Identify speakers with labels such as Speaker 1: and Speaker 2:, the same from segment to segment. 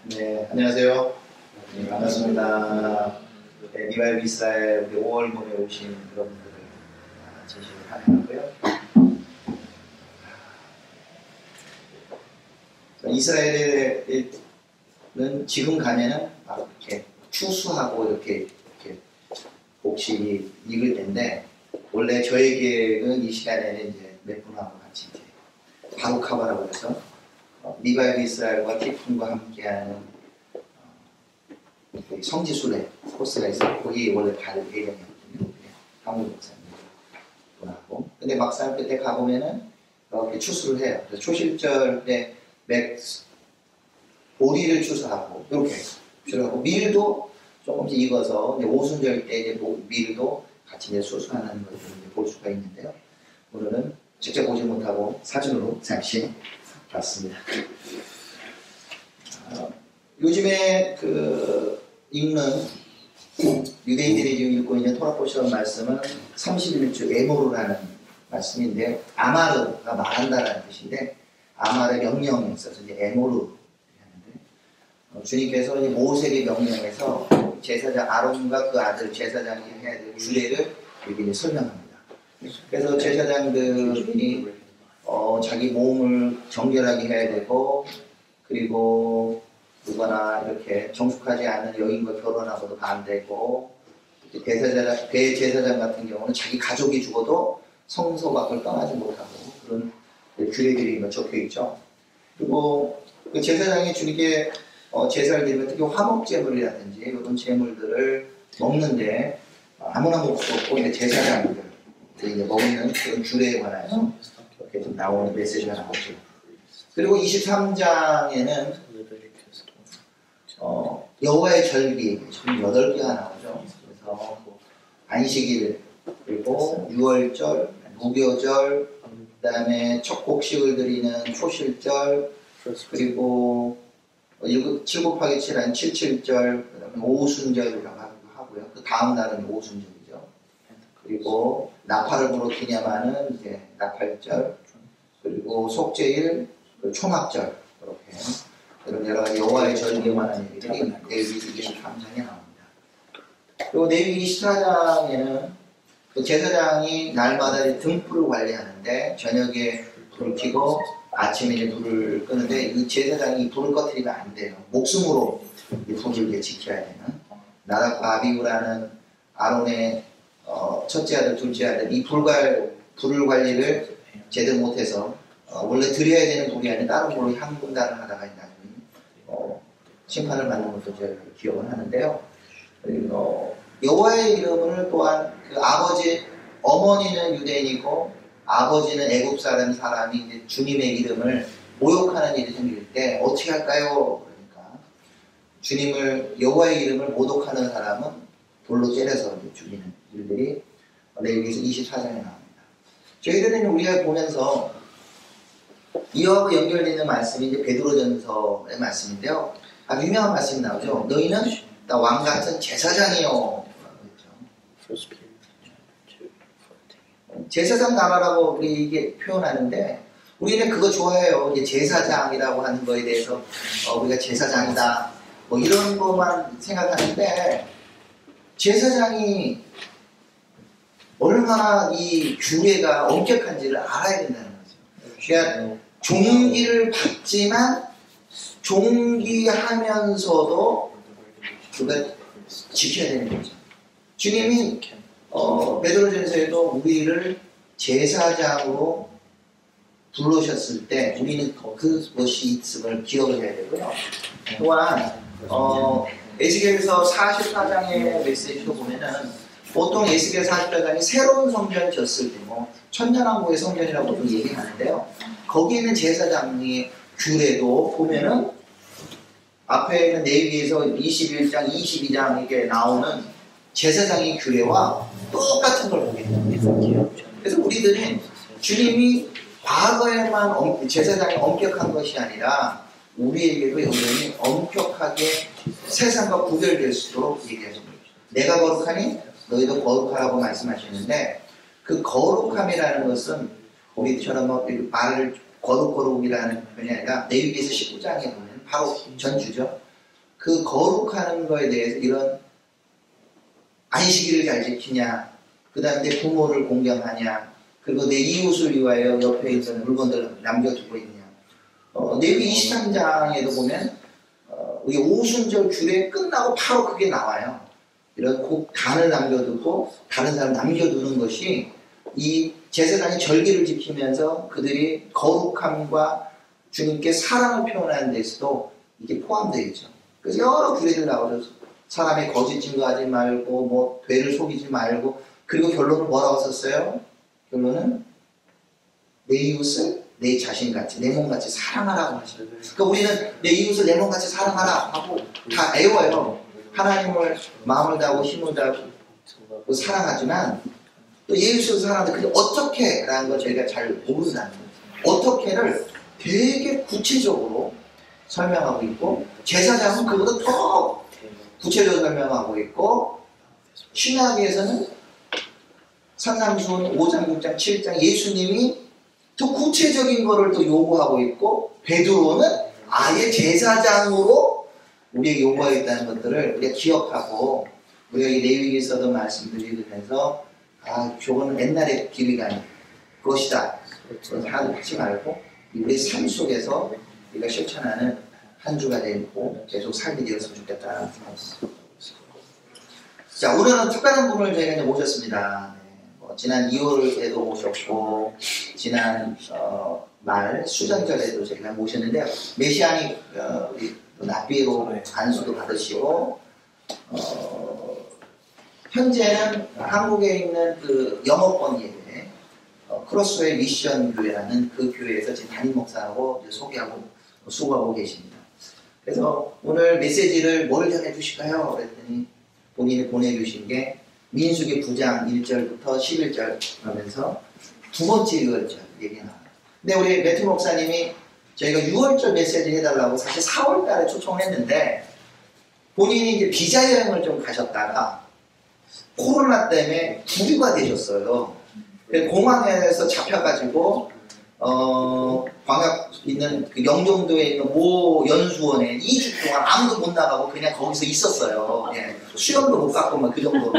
Speaker 1: 네, 안녕하세요. 네, 반갑습니다. 네, 리바이브 이스라엘 우리 5월 봄에 오신 여러분들을 진심으로 환영하고요. 이스라엘은 지금 가면은 이렇게 추수하고 이렇게 곡식이 익을 텐데, 원래 저희 계획은 이 시간에는 이제 몇 분하고 같이 이제 바루카바라고 해서 리바이브 이스라엘과 티푼과 함께하는 성지순례 코스가 있어요. 거기 원래 갈 예정이었거든요. 한국 목사님하고. 근데 막상 그때 가보면은 이렇게 추수를 해요. 그래서 초실절 때 보리를 추수하고 이렇게 추수하고, 밀도 조금씩 익어서 이제 오순절 때 이제 밀도 같이 이제 수수하는 것을 볼 수가 있는데요. 오늘은 직접 보지 못하고 사진으로 잠시 봤습니다. 요즘에 읽는 유대인들이 지금 읽고 있는 토라포시론 말씀은 31주 에모르라는 말씀인데, 아마르가 말한다라는 뜻인데, 아마르의 명령에 있어서 이제 에모르 하는데, 주님께서 이제 모세에게 명령해서 제사장 아론과 그 아들 제사장이 해야 될 규례를 여기 이제 설명합니다. 그래서 제사장들이 자기 몸을 정결하게 해야 되고, 그리고 누구나 이렇게 정숙하지 않은 여인과 결혼하고도 안 되고, 대제사장 같은 경우는 자기 가족이 죽어도 성소 밖을 떠나지 못하고, 그런 규례들이 적혀 있죠. 그리고 그 제사장이 주님께 제사를 드리면 특히 화목제물이라든지 이런 제물들을 먹는데 아무나 먹을 수 없고, 제사장들이 이제 먹는 그런 규례에 관해서 이렇게 좀 나오는 메시지가 나오죠. 그리고 23장에는 여호와의 절기 총 8개가 나오죠. 그래서 안식일, 그리고 유월절, 무교절, 그 다음에 첫 곡식을 드리는 초실절, 그리고 7 곱하기 7 한 77절, 그 다음에 오순절이라고 하고요. 그 다음 날은 오순절이죠. 그리고 나팔을 부르키냐마는 이제 나팔절, 그리고 속죄일, 초막절, 이렇게 그런 여러 가지 여호와의 절기에 관한 얘기들이 레위기 23장에 나옵니다. 그리고 레위기 24장에는 그 제사장이 날마다 등불을 관리하는데, 저녁에 불을 켜고 아침에 이제 불을 끄는데, 이 제사장이 불을 꺼뜨리면 안 돼요. 목숨으로 이 불을 지켜야 되는, 나답과 아비후라는 아론의 첫째 아들, 둘째 아들, 이 불을 관리를 제대로 못해서 원래 드려야 되는 불이 아닌 다른 불로 향분단을 하다가 나중에 심판을 받는 것도 제가 기억을 하는데요. 그리고 여호와의 이름을 또한 그 어머니는 유대인이고 아버지는 애굽 사람이 이제 주님의 이름을 모욕하는 일이 생길 때 어떻게 할까요? 그러니까 주님을, 여호와의 이름을 모독하는 사람은 돌로 때려서 죽이는 일들이 레위기서 24장에 나옵니다. 저희들은 우리가 보면서 이와 연결되는 말씀이 이제 베드로전서의 말씀인데요. 아주 유명한 말씀이 나오죠. 너희는 다 왕같은 제사장이요. 제사장 나라라고 우리 이게 표현하는데, 우리는 그거 좋아해요. 이제 제사장이라고 하는 거에 대해서 우리가 제사장이다 뭐 이런 것만 생각하는데, 제사장이 얼마나 이 규례가 엄격한지를 알아야 된다는 거죠. 그러니까 종기를 받지만 종기하면서도 그가 지켜야 되는 거죠. 주님이 베드로전서에도 우리를 제사장으로 부르셨을 때 우리는 그것이 있음을 기억을 해야 되고요. 또한 에스겔서 44장의 메시지도 보면은, 보통 에스겔 44장이 새로운 성전을 졌을 때 천년왕국의 성전이라고도 얘기하는데요. 거기 있는 제사장의 규례도 보면은 앞에 있는 레위기에서 21장, 22장에 나오는 제사장의 규례와 똑같은 걸 보게 됩니다. 그래서 우리들은 주님이 과거에만 제사장이 엄격한 것이 아니라 우리에게도 여전히 엄격하게 세상과 구별될 수 있도록 얘기하십니다. 내가 거룩하니 너희도 거룩하라고 말씀하시는데, 그 거룩함이라는 것은 우리처럼 말을 거룩이라는 표현이 아니라 레위기에서 19장에 보면 바로 전주죠. 그 거룩하는 거에 대해서 이런 안식일을 잘 지키냐, 그 다음에 내 부모를 공경하냐, 그리고 내 이웃을 위하여 옆에 있는 물건들을 남겨두고 있냐. 레위기 23장에도 보면 우리 오순절 규례 끝나고 바로 그게 나와요. 이런 단을 남겨두고 다른 사람 남겨두는 것이 이 제사장이 절기를 지키면서 그들이 거룩함과 주님께 사랑을 표현하는 데서도 이게 포함되어 있죠. 그래서 여러 규례들 나오죠. 사람의 거짓 증거하지 말고 뭐 되를 속이지 말고, 그리고 결론은 뭐라고 썼어요? 결론은 내 이웃을 내 자신같이 내 몸같이 사랑하라고 하시죠. 그러니까 우리는 내 이웃을 내 몸같이 사랑하라 하고 다 애워요. 하나님을 마음을 다하고 힘을 다하고 사랑하지만 또 예수를 사랑하는데 그게 어떻게 라는 걸 저희가 잘 모른다는 거예요. 어떻게를 되게 구체적으로 설명하고 있고, 제사장은 그보다 더 구체적으로 설명하고 있고, 신약에서는 산상수훈 5장, 6장, 7장 예수님이 더 구체적인 거를 또 요구하고 있고, 베드로는 아예 제사장으로 우리에게 요구하겠다는 것들을 우리가 기억하고, 우리가 이 레위기에서도 말씀드리면서 저거는 옛날의 기회가 아닌 것이다 하지 말고 우리 삶 속에서 우리가 실천하는 한 주가 되고 계속 살게 되었으면 좋겠다는 생각입니다. 자, 오늘은 특별한 분을 저희가 이제 모셨습니다. 지난 2월에도 모셨고, 지난 말 수전절에도 저희가 모셨는데요. 메시아닉 우리 납비로 안수도 받으시고, 현재는 한국에 있는 그 영어권 예배, 크로스웨이 미션 교회라는 그 교회에서 지금 담임 목사하고 소개하고 수고하고 계십니다. 그래서 오늘 메시지를 뭘 전해 주실까요? 그랬더니 본인이 보내주신 게 민수기 9장 1절부터 11절 하면서 두 번째 6월절 얘기가 나와요. 근데 우리 매튜 목사님이 저희가 6월절 메시지 해달라고 사실 4월 달에 초청했는데, 본인이 이제 비자 여행을 좀 가셨다가 코로나 때문에 부류가 되셨어요. 공항에서 잡혀가지고 광역 있는 그 영종도에 있는 모 연수원에 2주 동안 아무도 못 나가고 그냥 거기서 있었어요. 예. 수염도 못 깎고 막 그 정도로.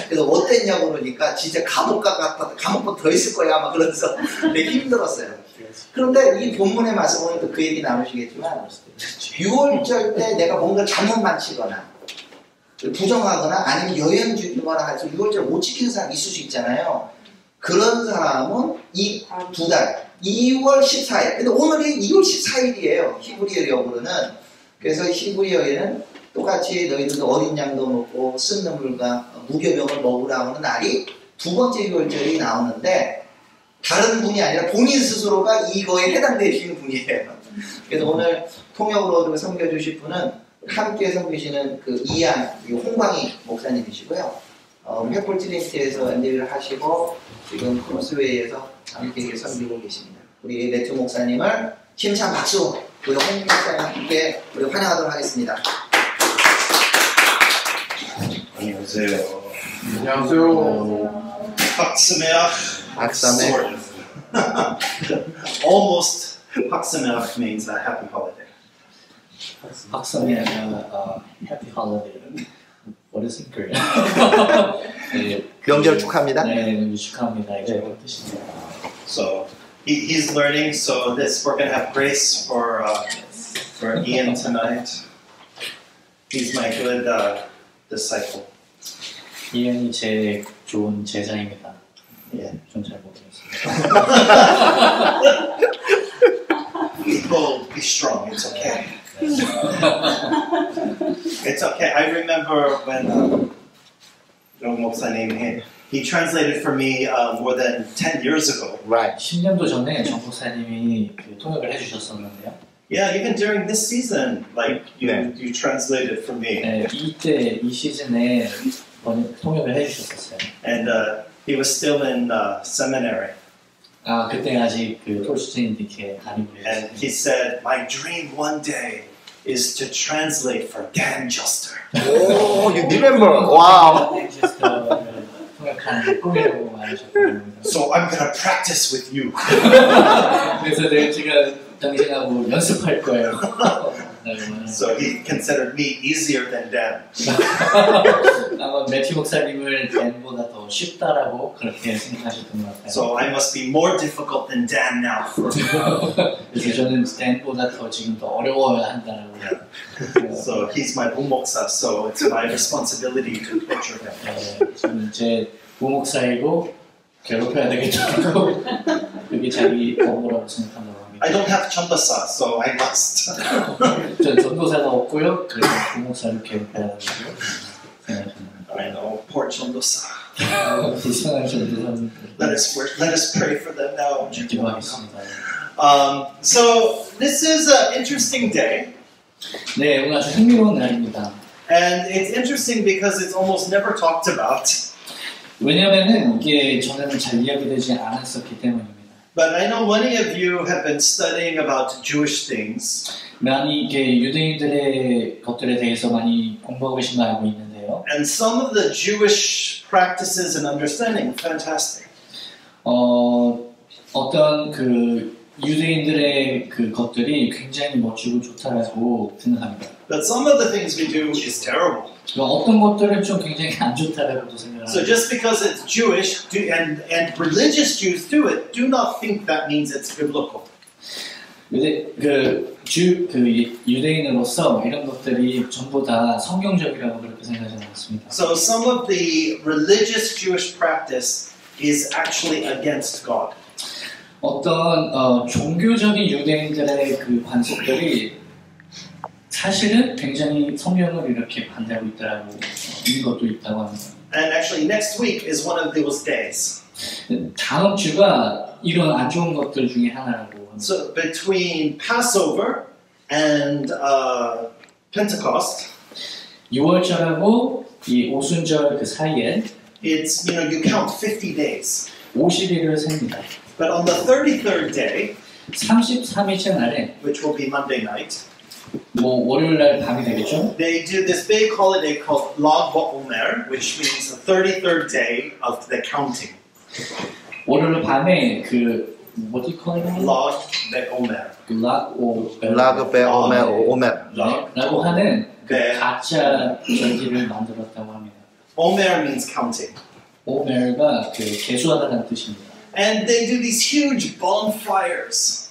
Speaker 1: 그래서 어땠냐고 그러니까 진짜 감옥보다 더 있을 거야 막 그러면서 되게 힘들었어요. 그런데 이 본문의 말씀 보면 또 그 얘기 나누시겠지만, 6월절 때 내가 뭔가 잘못만 치거나 부정하거나 아니면 여행 중이거나 해서 6월절 못 지키는 사람이 있을 수 있잖아요. 그런 사람은 이 두 달 2월 14일, 근데 오늘이 2월 14일이에요 히브리어로는. 그래서 히브리어에는 똑같이 너희들도 어린 양도 먹고 쓴 눈물과 무교병을 먹으라 하는 날이 두 번째 6월절이 나오는데, 다른 분이 아니라 본인 스스로가 이거에 해당되시는 분이에요. 그래서 오늘 통역으로 섬겨주실 분은 함께 섬기시는 그 이안 홍광희 목사님이시고요. 횃불 트리니티에서 엔데비를 하시고 지금 크로스웨이에서 함께 섬기고 계십니다. 우리 매튜 목사님을 힘찬 박수로 우리 홍 목사님 함께 우리 환영하도록 하겠습니다.
Speaker 2: 안녕하세요.
Speaker 3: 안녕하세요.
Speaker 2: 박스메ach. Sort of. Almost. 박스메ach means a happy holiday.
Speaker 3: 박사님, happy holiday. What is it Korean? 네,
Speaker 1: 명절 축하합니다.
Speaker 3: 네, 축하합니다. 이제 뜻입니다.
Speaker 2: So he's learning. So we're gonna have grace for Ian tonight. He's my good disciple.
Speaker 3: 이현이 제 좋은 제자입니다.
Speaker 2: Yeah.
Speaker 3: 좀 잘 모르겠습니다.
Speaker 2: Be strong. It's okay. It's okay. I remember when John 목사님 he translated for me more than 10 years ago.
Speaker 1: Right.
Speaker 3: 10년도 전에 정 목사님이 그 통역을 해주셨었는데요.
Speaker 2: Yeah, even during this season, like you translated for me.
Speaker 3: 네, 이 시즌에 통역을 해주셨었어요.
Speaker 2: And he was still in seminary.
Speaker 3: 그때 아직 그 톨스토이님께 담임을
Speaker 2: And he said, "My dream one day is to translate for Dan Juster."
Speaker 1: Oh, you remember? Wow.
Speaker 3: 통역하는 꿈이라고 말하셨거든요.
Speaker 2: So I'm gonna practice with you.
Speaker 3: 그래서 제가 당신하고 연습할 거예요.
Speaker 2: So he considered me easier than Dan.
Speaker 3: 아마 매튜 목사님을 댄보다 더 쉽다라고 그렇게 생각하셨던 것 같아요.
Speaker 2: So I must be more difficult than Dan now.
Speaker 3: 그래서 저는 댄보다 더 지금 더 어려워야 한다라고.
Speaker 2: So he's my 부목사, so it's my responsibility to torture him.
Speaker 3: 저는 제 부목사이고 괴롭혀야 되겠다고 그게 자기 업무라고 생각한다고 합니다.
Speaker 2: I don't have 전도사, so I must.
Speaker 3: 전 전도사가 없고요. 그래서 부목사를 괴롭혀야 된다고 생각합니다.
Speaker 2: I know, poor 전도사.
Speaker 3: 이상한 전도사님.
Speaker 2: Let us pray for them now.
Speaker 3: 기도하겠습니다.
Speaker 2: So this is an interesting day.
Speaker 3: 네, 오늘 아주 흥미로운 날입니다.
Speaker 2: And it's interesting because it's almost never talked about.
Speaker 3: 왜냐하면은 이게 전에는 잘 이야기되지 않았었기 때문입니다.
Speaker 2: But I know many of you have been studying about Jewish things.
Speaker 3: 많이 이게 유대인들의 것들에 대해서 많이 공부하고 계신 거 알고 있는데요.
Speaker 2: And some of the Jewish practices and understanding, fantastic.
Speaker 3: 어떤 그 유대인들의 그 것들이 굉장히 멋지고 좋다라고 생각합니다.
Speaker 2: But some of the things we do is terrible.
Speaker 3: 어떤 것들은 좀 굉장히 안 좋다라고도 생각합니다.
Speaker 2: So just because it's Jewish and religious Jews do it, do not think that means it's biblical.
Speaker 3: 유대인으로서 이런 것들이 전부 다 성경적이라고 그렇게 생각하지 않습니다.
Speaker 2: So some of the religious Jewish practice is actually against God.
Speaker 3: 어떤 종교적인 유대인들의 그 관습들이 사실은 굉장히 성경을 이렇게 반대하고 있다라고 있는 것도 있다고 합니다.
Speaker 2: And actually next week is one of those days.
Speaker 3: 다음 주가 이런 안 좋은 것들 중에 하나라고 합니다.
Speaker 2: So between Passover and Pentecost,
Speaker 3: 6월절하고 이 오순절 그 사이에
Speaker 2: it's, you count 50 days.
Speaker 3: 50일을 셉니다.
Speaker 2: But on the 33rd day,
Speaker 3: 33일째 날에
Speaker 2: which will be Monday night,
Speaker 3: 뭐 월요일 날 밤이 되겠죠?
Speaker 2: they do this big holiday called Lag BaOmer, which means the 33rd day of the counting.
Speaker 3: 월요일 밤에 그 what do you call it?
Speaker 2: Lag BaOmer.
Speaker 1: 라그 베 오메
Speaker 3: 라고 하는 그
Speaker 2: 네.
Speaker 3: 가짜 절기를 만들었다고 합니다.
Speaker 2: Omer means counting.
Speaker 3: 오멜가 그 계수하다는 뜻입니다.
Speaker 2: And they do these huge bonfires.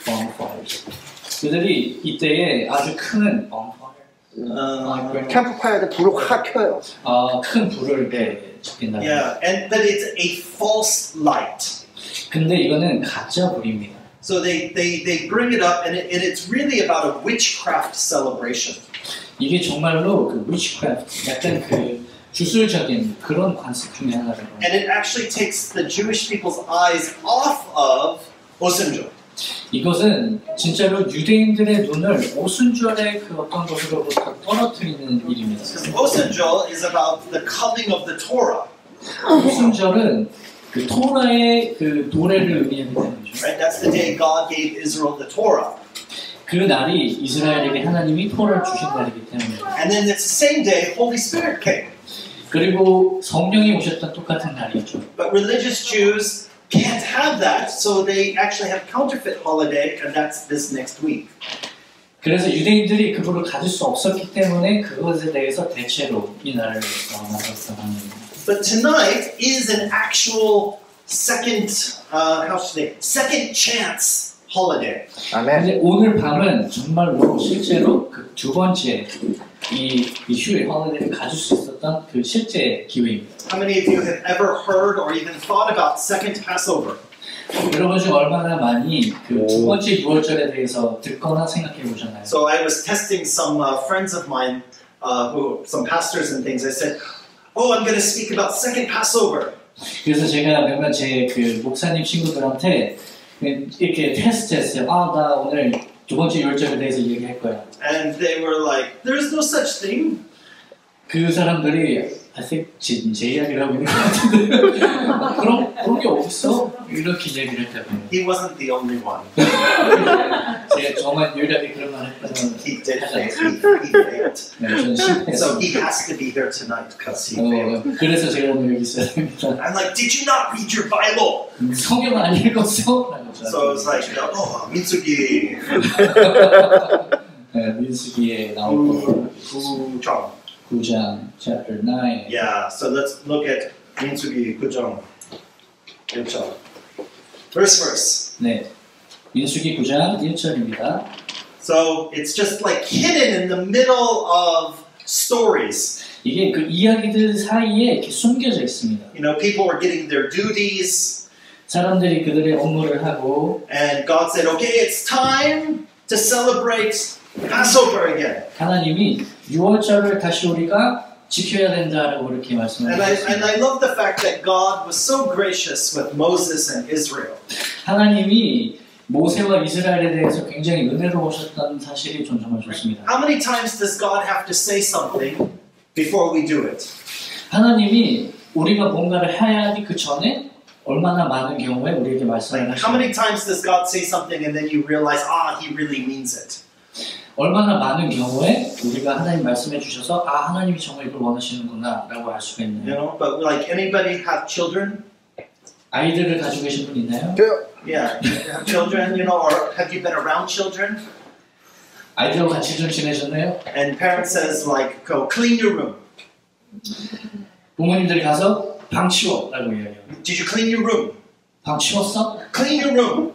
Speaker 3: bonfires. 그들이 이때에 아주 큰 bonfire,
Speaker 1: 캠프파이어에 불을 확 켜요.
Speaker 3: 큰 불을 지핀다.
Speaker 2: Yeah, but it's a false light.
Speaker 3: 근데 이거는 가짜 불입니다.
Speaker 2: So they bring it up, and it's really about a witchcraft celebration.
Speaker 3: 이게 정말로 그 witchcraft, 약간 그 주술적인 그런 관습 중에 하나라고.
Speaker 2: And it actually takes the Jewish people's eyes off of 오순절.
Speaker 3: 이것은 진짜로 유대인들의 눈을 오순절의 그 어떤 것으로부터 떨어뜨리는 일입니다.
Speaker 2: 오순절 is about the coming of the Torah.
Speaker 3: 오순절은 그 토라의 그 도래를 의미하기 때문이죠.
Speaker 2: Right? That's the day God gave Israel the Torah.
Speaker 3: 그 날이 이스라엘에게 하나님이 토라를 주신 날이기 때문에.
Speaker 2: And then it's the same day Holy Spirit came.
Speaker 3: 그리고 성령이 오셨던 똑같은 날이었죠.
Speaker 2: But religious Jews can't have that, so they actually have counterfeit holiday, and that's this next week.
Speaker 3: 그래서 유대인들이 그거를 가질 수 없었기 때문에 그것에 대해서 대체로 이 날을 만들었다고 합니다.
Speaker 2: But tonight is an actual second chance holiday.
Speaker 1: 아멘.
Speaker 3: 근데 오늘 밤은 정말로 실제로 그 두 번째 이 휴일 홀리데이를 가질 수 있었던 그 실제 기회입니다.
Speaker 2: How many of you have ever heard or even thought about second Passover?
Speaker 3: 여러분 중 얼마나 많이 그 두 번째 유월절에 대해서 듣거나 생각해 보셨나요?
Speaker 2: So I was testing some friends of mine, some pastors and things. I said, "Oh, I'm going to speak about second Passover."
Speaker 3: 그래서 제가 몇몇 제 그 목사님 친구들한테 이렇게 테스트했어요. 나 오늘 두 번째 유월절에 대해서 얘기할 거야.
Speaker 2: And they were like, "There's no such thing."
Speaker 3: 그 사람들이 I think 제 이야기를 하고 있는 것 같은데 그런 게 어딨어? 이렇게 얘기를 했다고요.
Speaker 2: He wasn't the only one.
Speaker 3: 제가 정말 유일하게 그런 말 했다는
Speaker 2: He did fail. He failed.
Speaker 3: 네, 저는 실패했어요.
Speaker 2: So he has to be here tonight because he failed.
Speaker 3: 그래서 제가 오늘 여기 있어야 됩니다.
Speaker 2: I'm like, "Did you not read your Bible?"
Speaker 3: 성경 안 읽었어?
Speaker 2: So I was like, "Oh, 민수기."
Speaker 3: 네, 민수기에 나오고
Speaker 2: 9장.
Speaker 3: 9장 chapter 9.
Speaker 2: Yeah, so let's look at 민수기 9장 1절. Verse.
Speaker 3: 네, 민수기 9장 1절입니다.
Speaker 2: So it's just like hidden in the middle of stories.
Speaker 3: 이게 그 이야기들 사이에 이렇게 숨겨져 있습니다.
Speaker 2: You know, people were getting their duties,
Speaker 3: 사람들이 그들의 업무를 하고
Speaker 2: and God said, okay, it's time to celebrate Passover again.
Speaker 3: 하나님이 6월절을 다시 우리가 지켜야 된다라고 그렇게
Speaker 2: And
Speaker 3: 말씀하셨습니다.
Speaker 2: I love the fact that God was so gracious with Moses and Israel.
Speaker 3: 하나님이 모세와 이스라엘에 대해서 굉장히 은혜로우셨다는 사실이 전 정말 좋습니다.
Speaker 2: How many times does God have to say something before we do it?
Speaker 3: 하나님이 우리가 뭔가를 해야 하기 그 전에 얼마나 많은 경우에 우리에게 말씀을
Speaker 2: How many
Speaker 3: 하십니까?
Speaker 2: times does God say something and then you realize, He really means it?
Speaker 3: 얼마나 많은 경우에 우리가 하나님 말씀해 주셔서 아 하나님이 정말 이걸 원하시는구나 라고 알 수가
Speaker 2: You
Speaker 3: 있나요?
Speaker 2: know, but like anybody have children?
Speaker 3: 아이들을 가지고 계신 분 있나요?
Speaker 2: Yeah, you have children, you know, or have you been around children?
Speaker 3: 아이들하고 같이 좀 지내셨나요?
Speaker 2: And parents says like, go clean your room.
Speaker 3: 부모님들이 가서 방 치워 라고 이야기해요.
Speaker 2: Did you clean your room?
Speaker 3: 방 치웠어?
Speaker 2: Clean your room.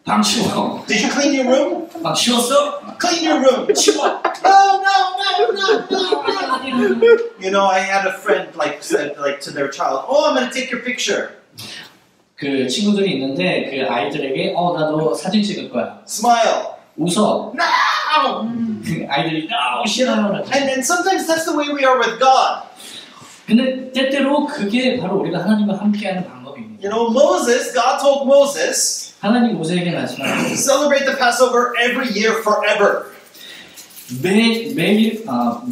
Speaker 3: 방 치워.
Speaker 2: Did you clean your room?
Speaker 3: 방 치웠어?
Speaker 2: Clean your room.
Speaker 3: 치워.
Speaker 2: No. You know, I had a friend like said like to their child, "Oh, I'm going to take your picture.
Speaker 3: 그 친구들이 있는데 그 아이들에게 나도 사진 찍을 거야.
Speaker 2: Smile."
Speaker 3: 웃어.
Speaker 2: No.
Speaker 3: 그 아이들이 너무 싫어요.
Speaker 2: And sometimes that's the way we are with God.
Speaker 3: 근데 때때로 그게 바로 우리가 하나님과 함께하는 방법입니다.
Speaker 2: You know, Moses, God told Moses,
Speaker 3: 하나님 모세에게 말씀하셨어요.
Speaker 2: celebrate the Passover every year forever.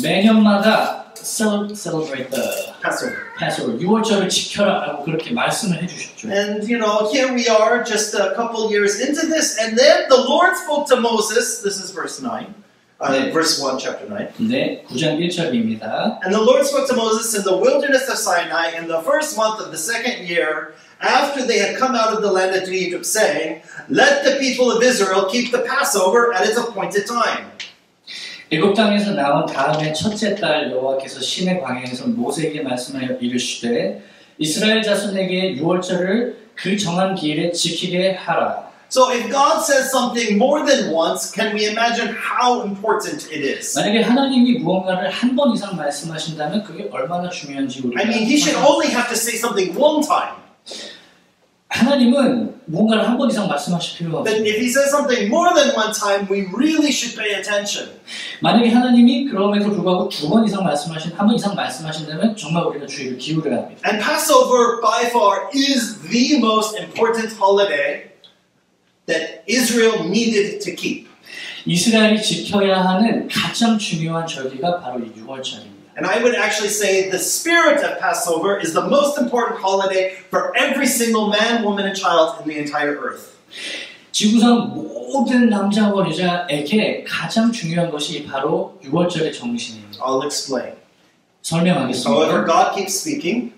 Speaker 3: 매년마다 celebrate the
Speaker 2: Passover.
Speaker 3: Passover, 6월절을 지켜라라고 그렇게 말씀을 해주셨죠.
Speaker 2: And you know, here we are just a couple years into this, and then the Lord spoke to Moses. This is verse 9. Verse 1, chapter 9.
Speaker 3: 네, 9장 1절입니다.
Speaker 2: And the Lord spoke to Moses in the wilderness of Sinai in the first month of the second year, after they had come out of the land of Egypt, saying, "Let the people of Israel keep the Passover at its appointed time."
Speaker 3: 애굽 땅에서 나온 다음에 첫째 달 여호와께서 시내 광야에서 모세에게 말씀하여 이르시되 이스라엘 자손에게 6월절을 그 정한 기일에 지키게 하라.
Speaker 2: So if God says something more than once, can we imagine how important it is?
Speaker 3: 만약에 하나님이 무언가를 한 번 이상 말씀하신다면 그게 얼마나 중요한지 우리가
Speaker 2: I mean, He should only have to say something one time.
Speaker 3: 하나님은 무언가를 한 번 이상 말씀하실 필요가
Speaker 2: But
Speaker 3: 없습니다.
Speaker 2: if He says something more than one time, we really should pay attention.
Speaker 3: 만약에 하나님이 그럼에도 불구하고 두 번 이상 한 번 이상 말씀하신다면 정말 우리가 주의를 기울여야 합니다.
Speaker 2: And Passover, by far, is the most important holiday that Israel needed to keep.
Speaker 3: 이스라엘이 지켜야 하는 가장 중요한 절기가 바로 이 6월절입니다.
Speaker 2: And I would actually say the spirit of Passover is the most important holiday for every single man, woman, and child in the entire earth.
Speaker 3: 지구상 모든 남자와 여자에게 가장 중요한 것이 바로 6월절의 정신입니다.
Speaker 2: I'll explain.
Speaker 3: 설명하겠습니다.
Speaker 2: However, God keeps speaking.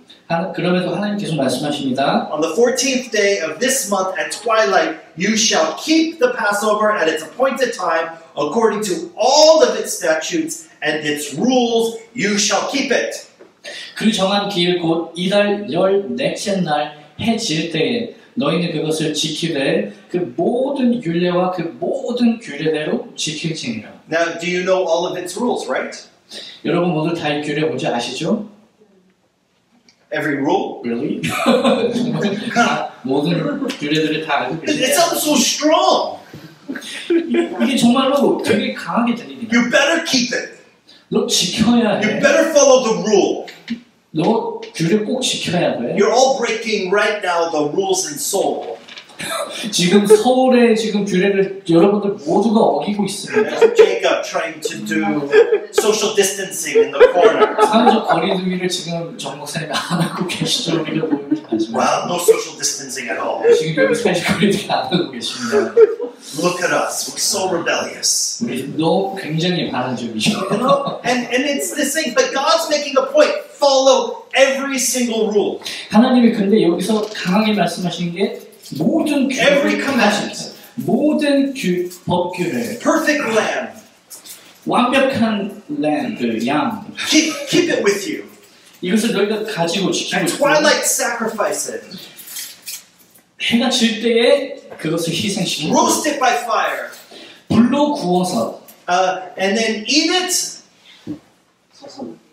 Speaker 3: 그럼에도 하나님 계속 말씀하십니다.
Speaker 2: On the 14th day of this month at twilight, you shall keep the Passover at its appointed time, according to all of its statutes and its rules, you shall keep it.
Speaker 3: 그 정한 기일 곧 이달 14째 날 해 질 때에 너희는 그것을 지키되 그 모든 율례와 그 모든 규례대로 지킬지니라.
Speaker 2: Now, do you know all of its rules, right?
Speaker 3: 여러분 모두 다 이 규례 뭔지 아시죠?
Speaker 2: Every rule?
Speaker 3: Really? 모든 규례들을 다 알고
Speaker 2: It
Speaker 3: 계시죠?
Speaker 2: sounds so strong.
Speaker 3: 이게 정말로 되게 강하게 들립니다.
Speaker 2: You better keep it.
Speaker 3: 너 지켜야
Speaker 2: You
Speaker 3: 해.
Speaker 2: better follow the rule.
Speaker 3: 너 규례 꼭 지켜야 돼.
Speaker 2: You're all breaking right now the rules in Seoul.
Speaker 3: 지금 서울의 지금 규례를 여러분들 모두가 어기고 있습니다.
Speaker 2: Jacob trying to do social distancing in the corner.
Speaker 3: 사회적 거리두기를 지금 정 목사님이 안 하고 계시죠? 우리가 보이지 않지만
Speaker 2: Well, no social distancing at all.
Speaker 3: 지금 여기 사회적 거리두기 안 하고 계십니다.
Speaker 2: Look at us. We're so rebellious.
Speaker 3: 우리 너 굉장히 반항적이죠.
Speaker 2: You know? And it's this thing, but God's making a point. Follow every single rule.
Speaker 3: 하나님이 근데 여기서 강하게 말씀하신 게 모든
Speaker 2: Every
Speaker 3: 규례를
Speaker 2: commandment.
Speaker 3: 모든 법규를
Speaker 2: Perfect lamb.
Speaker 3: 완벽한 양
Speaker 2: Keep it with you.
Speaker 3: 이것을 너희가 가지고 지키고
Speaker 2: At
Speaker 3: 있고
Speaker 2: twilight, sacrifice it.
Speaker 3: 해가 질 때에 그것을 희생시키고
Speaker 2: Roast it by fire.
Speaker 3: 불로 구워서
Speaker 2: And then eat it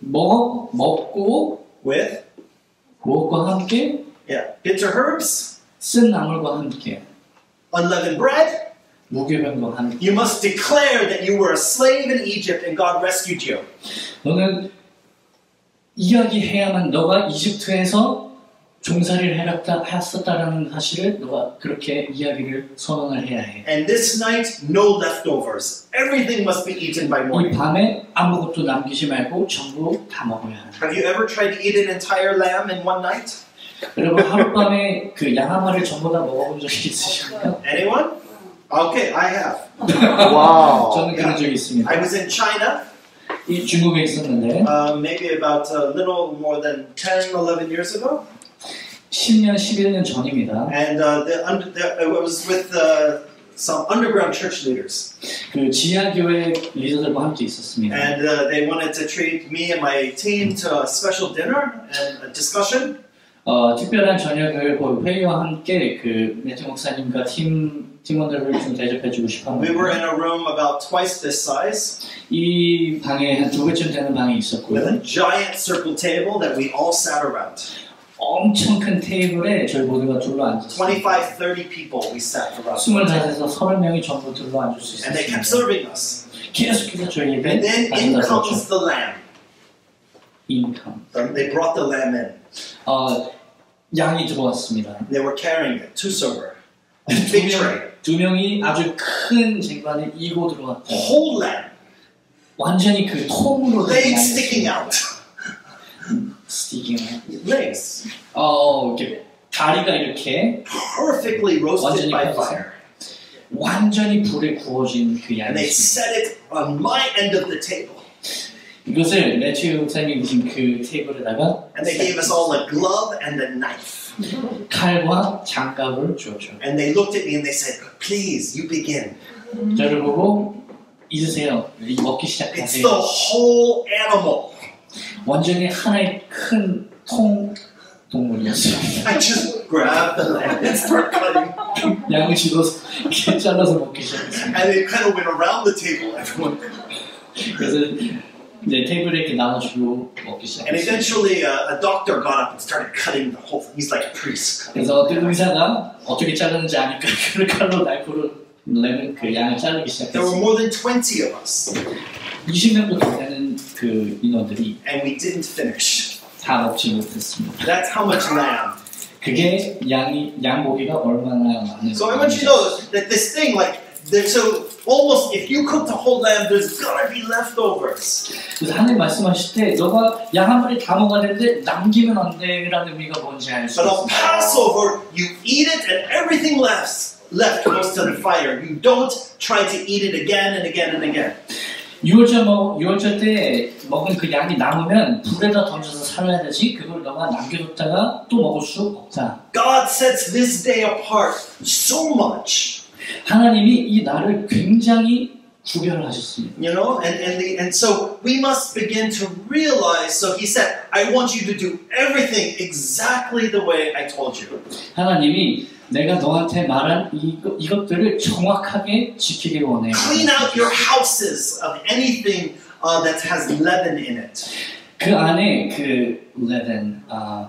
Speaker 3: 먹고
Speaker 2: with
Speaker 3: 무엇과 함께
Speaker 2: bitter herbs,
Speaker 3: 쓴 나물과 함께
Speaker 2: unleavened bread.
Speaker 3: 무교병과 함께
Speaker 2: You must declare that you were a slave in Egypt and God rescued you.
Speaker 3: 너는 이야기해야만 너가 이집트에서 종살이를 했었다라는 사실을 너가 그렇게 이야기를 선언을 해야 해.
Speaker 2: And this night, no leftovers. Everything must be eaten by
Speaker 3: 이
Speaker 2: morning.
Speaker 3: 밤에 아무것도 남기지 말고 전부 다 먹어야 해.
Speaker 2: Have you ever tried to eat an entire lamb in one night?
Speaker 3: 여러분 하룻밤에 그 양 한 마리를 전부 다 먹어본 적이 있으십니까?
Speaker 2: Anyone? Okay, I have.
Speaker 1: 와우.
Speaker 3: 저는 그런 적이 있습니다.
Speaker 2: I was in China,
Speaker 3: 이 중국에 있었는데
Speaker 2: maybe about a little more than 10, 11 years ago.
Speaker 3: 10년, 11년 전입니다.
Speaker 2: And I was with some underground church leaders.
Speaker 3: 그 지하교회 리더들과 함께 있었습니다.
Speaker 2: And they wanted to treat me and my team to a special dinner and a discussion.
Speaker 3: 특별한 저녁을 회의와 함께 그 매튜 목사님과 팀원들을 좀 대접해주고 싶었는데
Speaker 2: We were in a room about twice this size
Speaker 3: 이 방에 한 2배쯤 되는 방이
Speaker 2: with
Speaker 3: 있었고요.
Speaker 2: a giant circle table that we all sat around.
Speaker 3: 엄청 큰 테이블에 저희 모두가 둘러앉았어요.
Speaker 2: 25, 30 people we sat around.
Speaker 3: 25에서 30명이 전부 둘러앉을 수
Speaker 2: And they kept
Speaker 3: 있었습니다.
Speaker 2: serving us.
Speaker 3: 계속해서 저희에게
Speaker 2: And then in
Speaker 3: 가져다
Speaker 2: comes
Speaker 3: 줬죠.
Speaker 2: the lamb.
Speaker 3: 인컴.
Speaker 2: They brought the lamb in.
Speaker 3: 양이 들어왔습니다.
Speaker 2: They were carrying it, two silver. Big tray.
Speaker 3: 두 명이 아주 큰 쟁반을 이고 들어왔죠.
Speaker 2: Whole lamb.
Speaker 3: 완전히 그 통으로 된
Speaker 2: Legs
Speaker 3: 양이
Speaker 2: sticking out.
Speaker 3: 스티킹.
Speaker 2: Legs.
Speaker 3: 이렇게 다리가 이렇게
Speaker 2: Perfectly roasted
Speaker 3: 완전히
Speaker 2: by
Speaker 3: 펴져서
Speaker 2: fire.
Speaker 3: 완전히 불에 구워진 그
Speaker 2: And they
Speaker 3: 양이었습니다.
Speaker 2: set it on my end of the table.
Speaker 3: 이것을 매튜 목사님이 계신 그 테이블에다가
Speaker 2: And they gave us all a glove and a knife.
Speaker 3: 칼과 장갑을 주었죠.
Speaker 2: And they looked at me and they said, please, you begin.
Speaker 3: 저를 보고 잊으세요. 먹기
Speaker 2: It's
Speaker 3: 시작하세요.
Speaker 2: the whole animal.
Speaker 3: 완전히 하나의 큰 동물이었어요.
Speaker 2: I just grabbed the lamb and started cutting.
Speaker 3: 양을 집어서 이렇게 잘라서 먹기 시작했습니다.
Speaker 2: And it kind of went around the table, everyone.
Speaker 3: 그래서 이제 테이블에 이렇게 나눠주고 먹기
Speaker 2: And
Speaker 3: 시작했어요.
Speaker 2: eventually a doctor got up and started cutting the whole thing. He's like a priest.
Speaker 3: 그래서 어떤 의사가 어떻게 자르는지 아니까 그 칼로 나이프로 lemon 그 양을 자르기
Speaker 2: There were
Speaker 3: 시작했어요.
Speaker 2: more than 20 of us.
Speaker 3: 20명도 더 되는 그 인원들이
Speaker 2: And we didn't finish.
Speaker 3: 다 먹지 못했습니다.
Speaker 2: That's how much lamb.
Speaker 3: 그게 양 고기가 얼마나 많은지.
Speaker 2: So I want you to know that this thing, like, so almost if you cook the whole lamb, there's gonna be leftovers.
Speaker 3: 그래서 하나님 말씀하실 때 너가 양 한 마리 다 먹어야 되는데 남기면 안 돼라는 의미가 뭔지 알 수
Speaker 2: But on
Speaker 3: 있습니다.
Speaker 2: Passover, you eat it and everything left goes to the fire. You don't try to eat it again and again and again.
Speaker 3: 6월절 때 먹은 그 양이 남으면 불에다 던져서 살아야 되지 그걸 너가 남겨뒀다가 또 먹을 수 없다.
Speaker 2: God sets this day apart so much.
Speaker 3: 하나님이 이 날을 굉장히 구별하셨습니다.
Speaker 2: You know, and so we must begin to realize. So he said, I want you to do everything exactly the way I told you.
Speaker 3: 하나님이 내가 너한테 말한 이것들을 정확하게 지키길 원해요.
Speaker 2: Clean out your houses of anything that has leaven in it.
Speaker 3: 그 안에 그 leaven,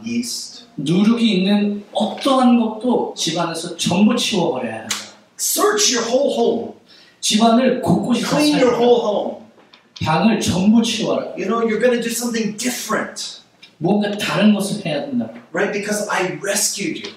Speaker 2: Yeast.
Speaker 3: 누룩이 있는 어떠한 것도 집안에서 전부 치워버려야 한다.
Speaker 2: Search your whole home.
Speaker 3: 집안을 곳곳이 다
Speaker 2: Clean your
Speaker 3: 살펴라.
Speaker 2: whole home.
Speaker 3: 방을 전부 치워라.
Speaker 2: You know, you're going to do something different,
Speaker 3: 뭔가 다른 것을 해야 된다.
Speaker 2: right? Because I rescued you.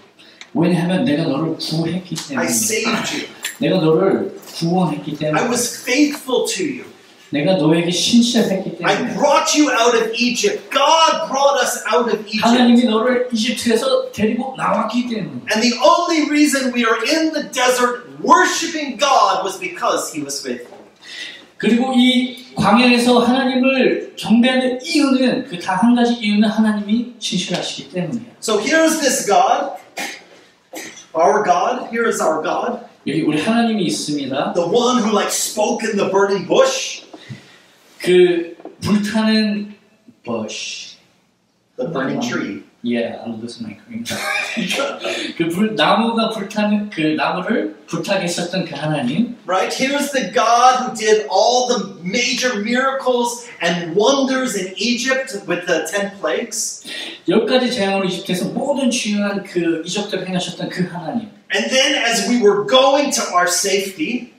Speaker 3: 왜냐하면 내가 너를 구했기
Speaker 2: I
Speaker 3: 때문에.
Speaker 2: saved you.
Speaker 3: 내가 너를 구원했기 때문에.
Speaker 2: I was faithful to you.
Speaker 3: 내가 너에게 신실했기
Speaker 2: I
Speaker 3: 때문에.
Speaker 2: brought you out of Egypt. God brought us out of Egypt.
Speaker 3: 하나님이 너를 이집트에서 데리고 나왔기 때문에.
Speaker 2: And the only reason we are in the desert worshiping God was because He was faithful.
Speaker 3: 그리고 이 광야에서 하나님을 경배하는 이유는 그 다 한 가지 이유는 하나님이 신실하시기 때문이에요.
Speaker 2: So here's this God, our God. Here is our God,
Speaker 3: 여기 우리 하나님이 있습니다.
Speaker 2: the one who like spoke in the burning bush.
Speaker 3: 그 불타는 bush.
Speaker 2: The burning tree.
Speaker 3: Yeah, I'm losing my green. 나무가 불타는 그 나무를 불타게 했었던 그 하나님.
Speaker 2: Right? Here's the God who did all the major miracles and wonders in Egypt with the 10 plagues.
Speaker 3: 10가지 재앙으로 이집트에서 모든 중요한 그 이적들을 행하셨던 그 하나님.
Speaker 2: And then as we were going to our safety,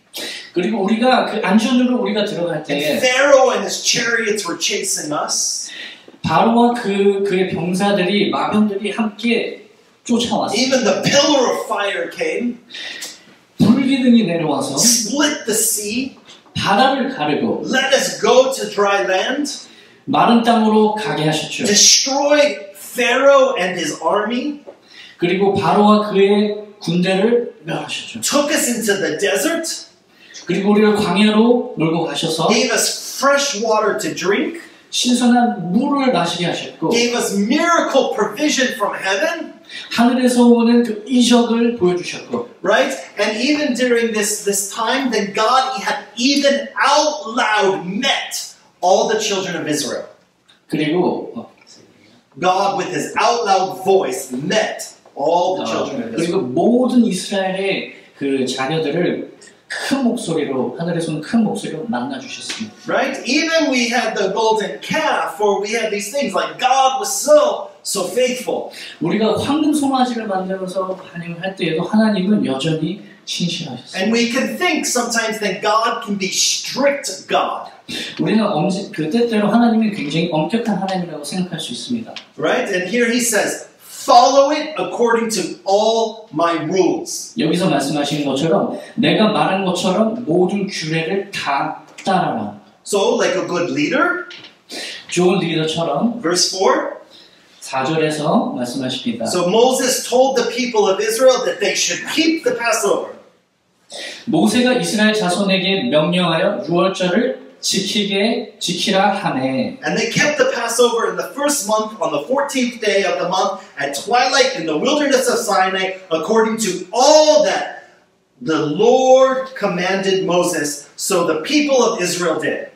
Speaker 3: 그리고 우리가 그 안전으로 우리가 들어갈 때에
Speaker 2: and Pharaoh and his chariots were chasing us.
Speaker 3: 바로와 그의 병사들이 마병들이 함께 쫓아왔어요.
Speaker 2: Even the pillar of fire came,
Speaker 3: 불기둥이 내려와서
Speaker 2: split the sea,
Speaker 3: 바다를 가르고
Speaker 2: let us go to dry land,
Speaker 3: 마른 땅으로 가게 하셨죠.
Speaker 2: destroyed Pharaoh and his army,
Speaker 3: 그리고 바로와 그의 군대를 멸하셨죠.
Speaker 2: took us into the desert,
Speaker 3: 그리고 우리를 광야로 몰고 가셔서
Speaker 2: gave us fresh water to drink,
Speaker 3: 신선한 물을 마시게 하셨고
Speaker 2: gave us miracle provision from heaven,
Speaker 3: 하늘에서 오는 그 이적을 보여주셨고
Speaker 2: right? And even during this time, then God had even out loud met all the children of Israel.
Speaker 3: 그리고
Speaker 2: God with his out loud voice met all the children of
Speaker 3: 그리고
Speaker 2: Israel.
Speaker 3: 모든 이스라엘의 그 자녀들을 큰 목소리로 하늘에서 온 큰 목소리로 만나 주셨습니다.
Speaker 2: Right? Even we had the golden calf, or we had these things like God was so faithful.
Speaker 3: 우리가 황금 송아지를 만들어서 반응을 할 때에도 하나님은 여전히 신실하셨어요.
Speaker 2: And we can think sometimes that God can be strict God.
Speaker 3: 우리는 그 때때로 하나님이 굉장히 엄격한 하나님이라고 생각할 수 있습니다.
Speaker 2: Right? And here he says, follow it according to all my rules.
Speaker 3: 여기서 말씀하시는 것처럼 내가 말한 것처럼 모든 규례를 다 따라라.
Speaker 2: So, like a good leader,
Speaker 3: 좋은 리더처럼
Speaker 2: verse 4.
Speaker 3: 4절에서 말씀하십니다.
Speaker 2: So Moses told the people of Israel that they should keep the Passover.
Speaker 3: 모세가 이스라엘 자손에게 명령하여 유월절을 지키라 하매.
Speaker 2: And they kept the Passover in the first month on the 14th day of the month at twilight in the wilderness of Sinai according to all that the Lord commanded Moses. So the people of Israel did.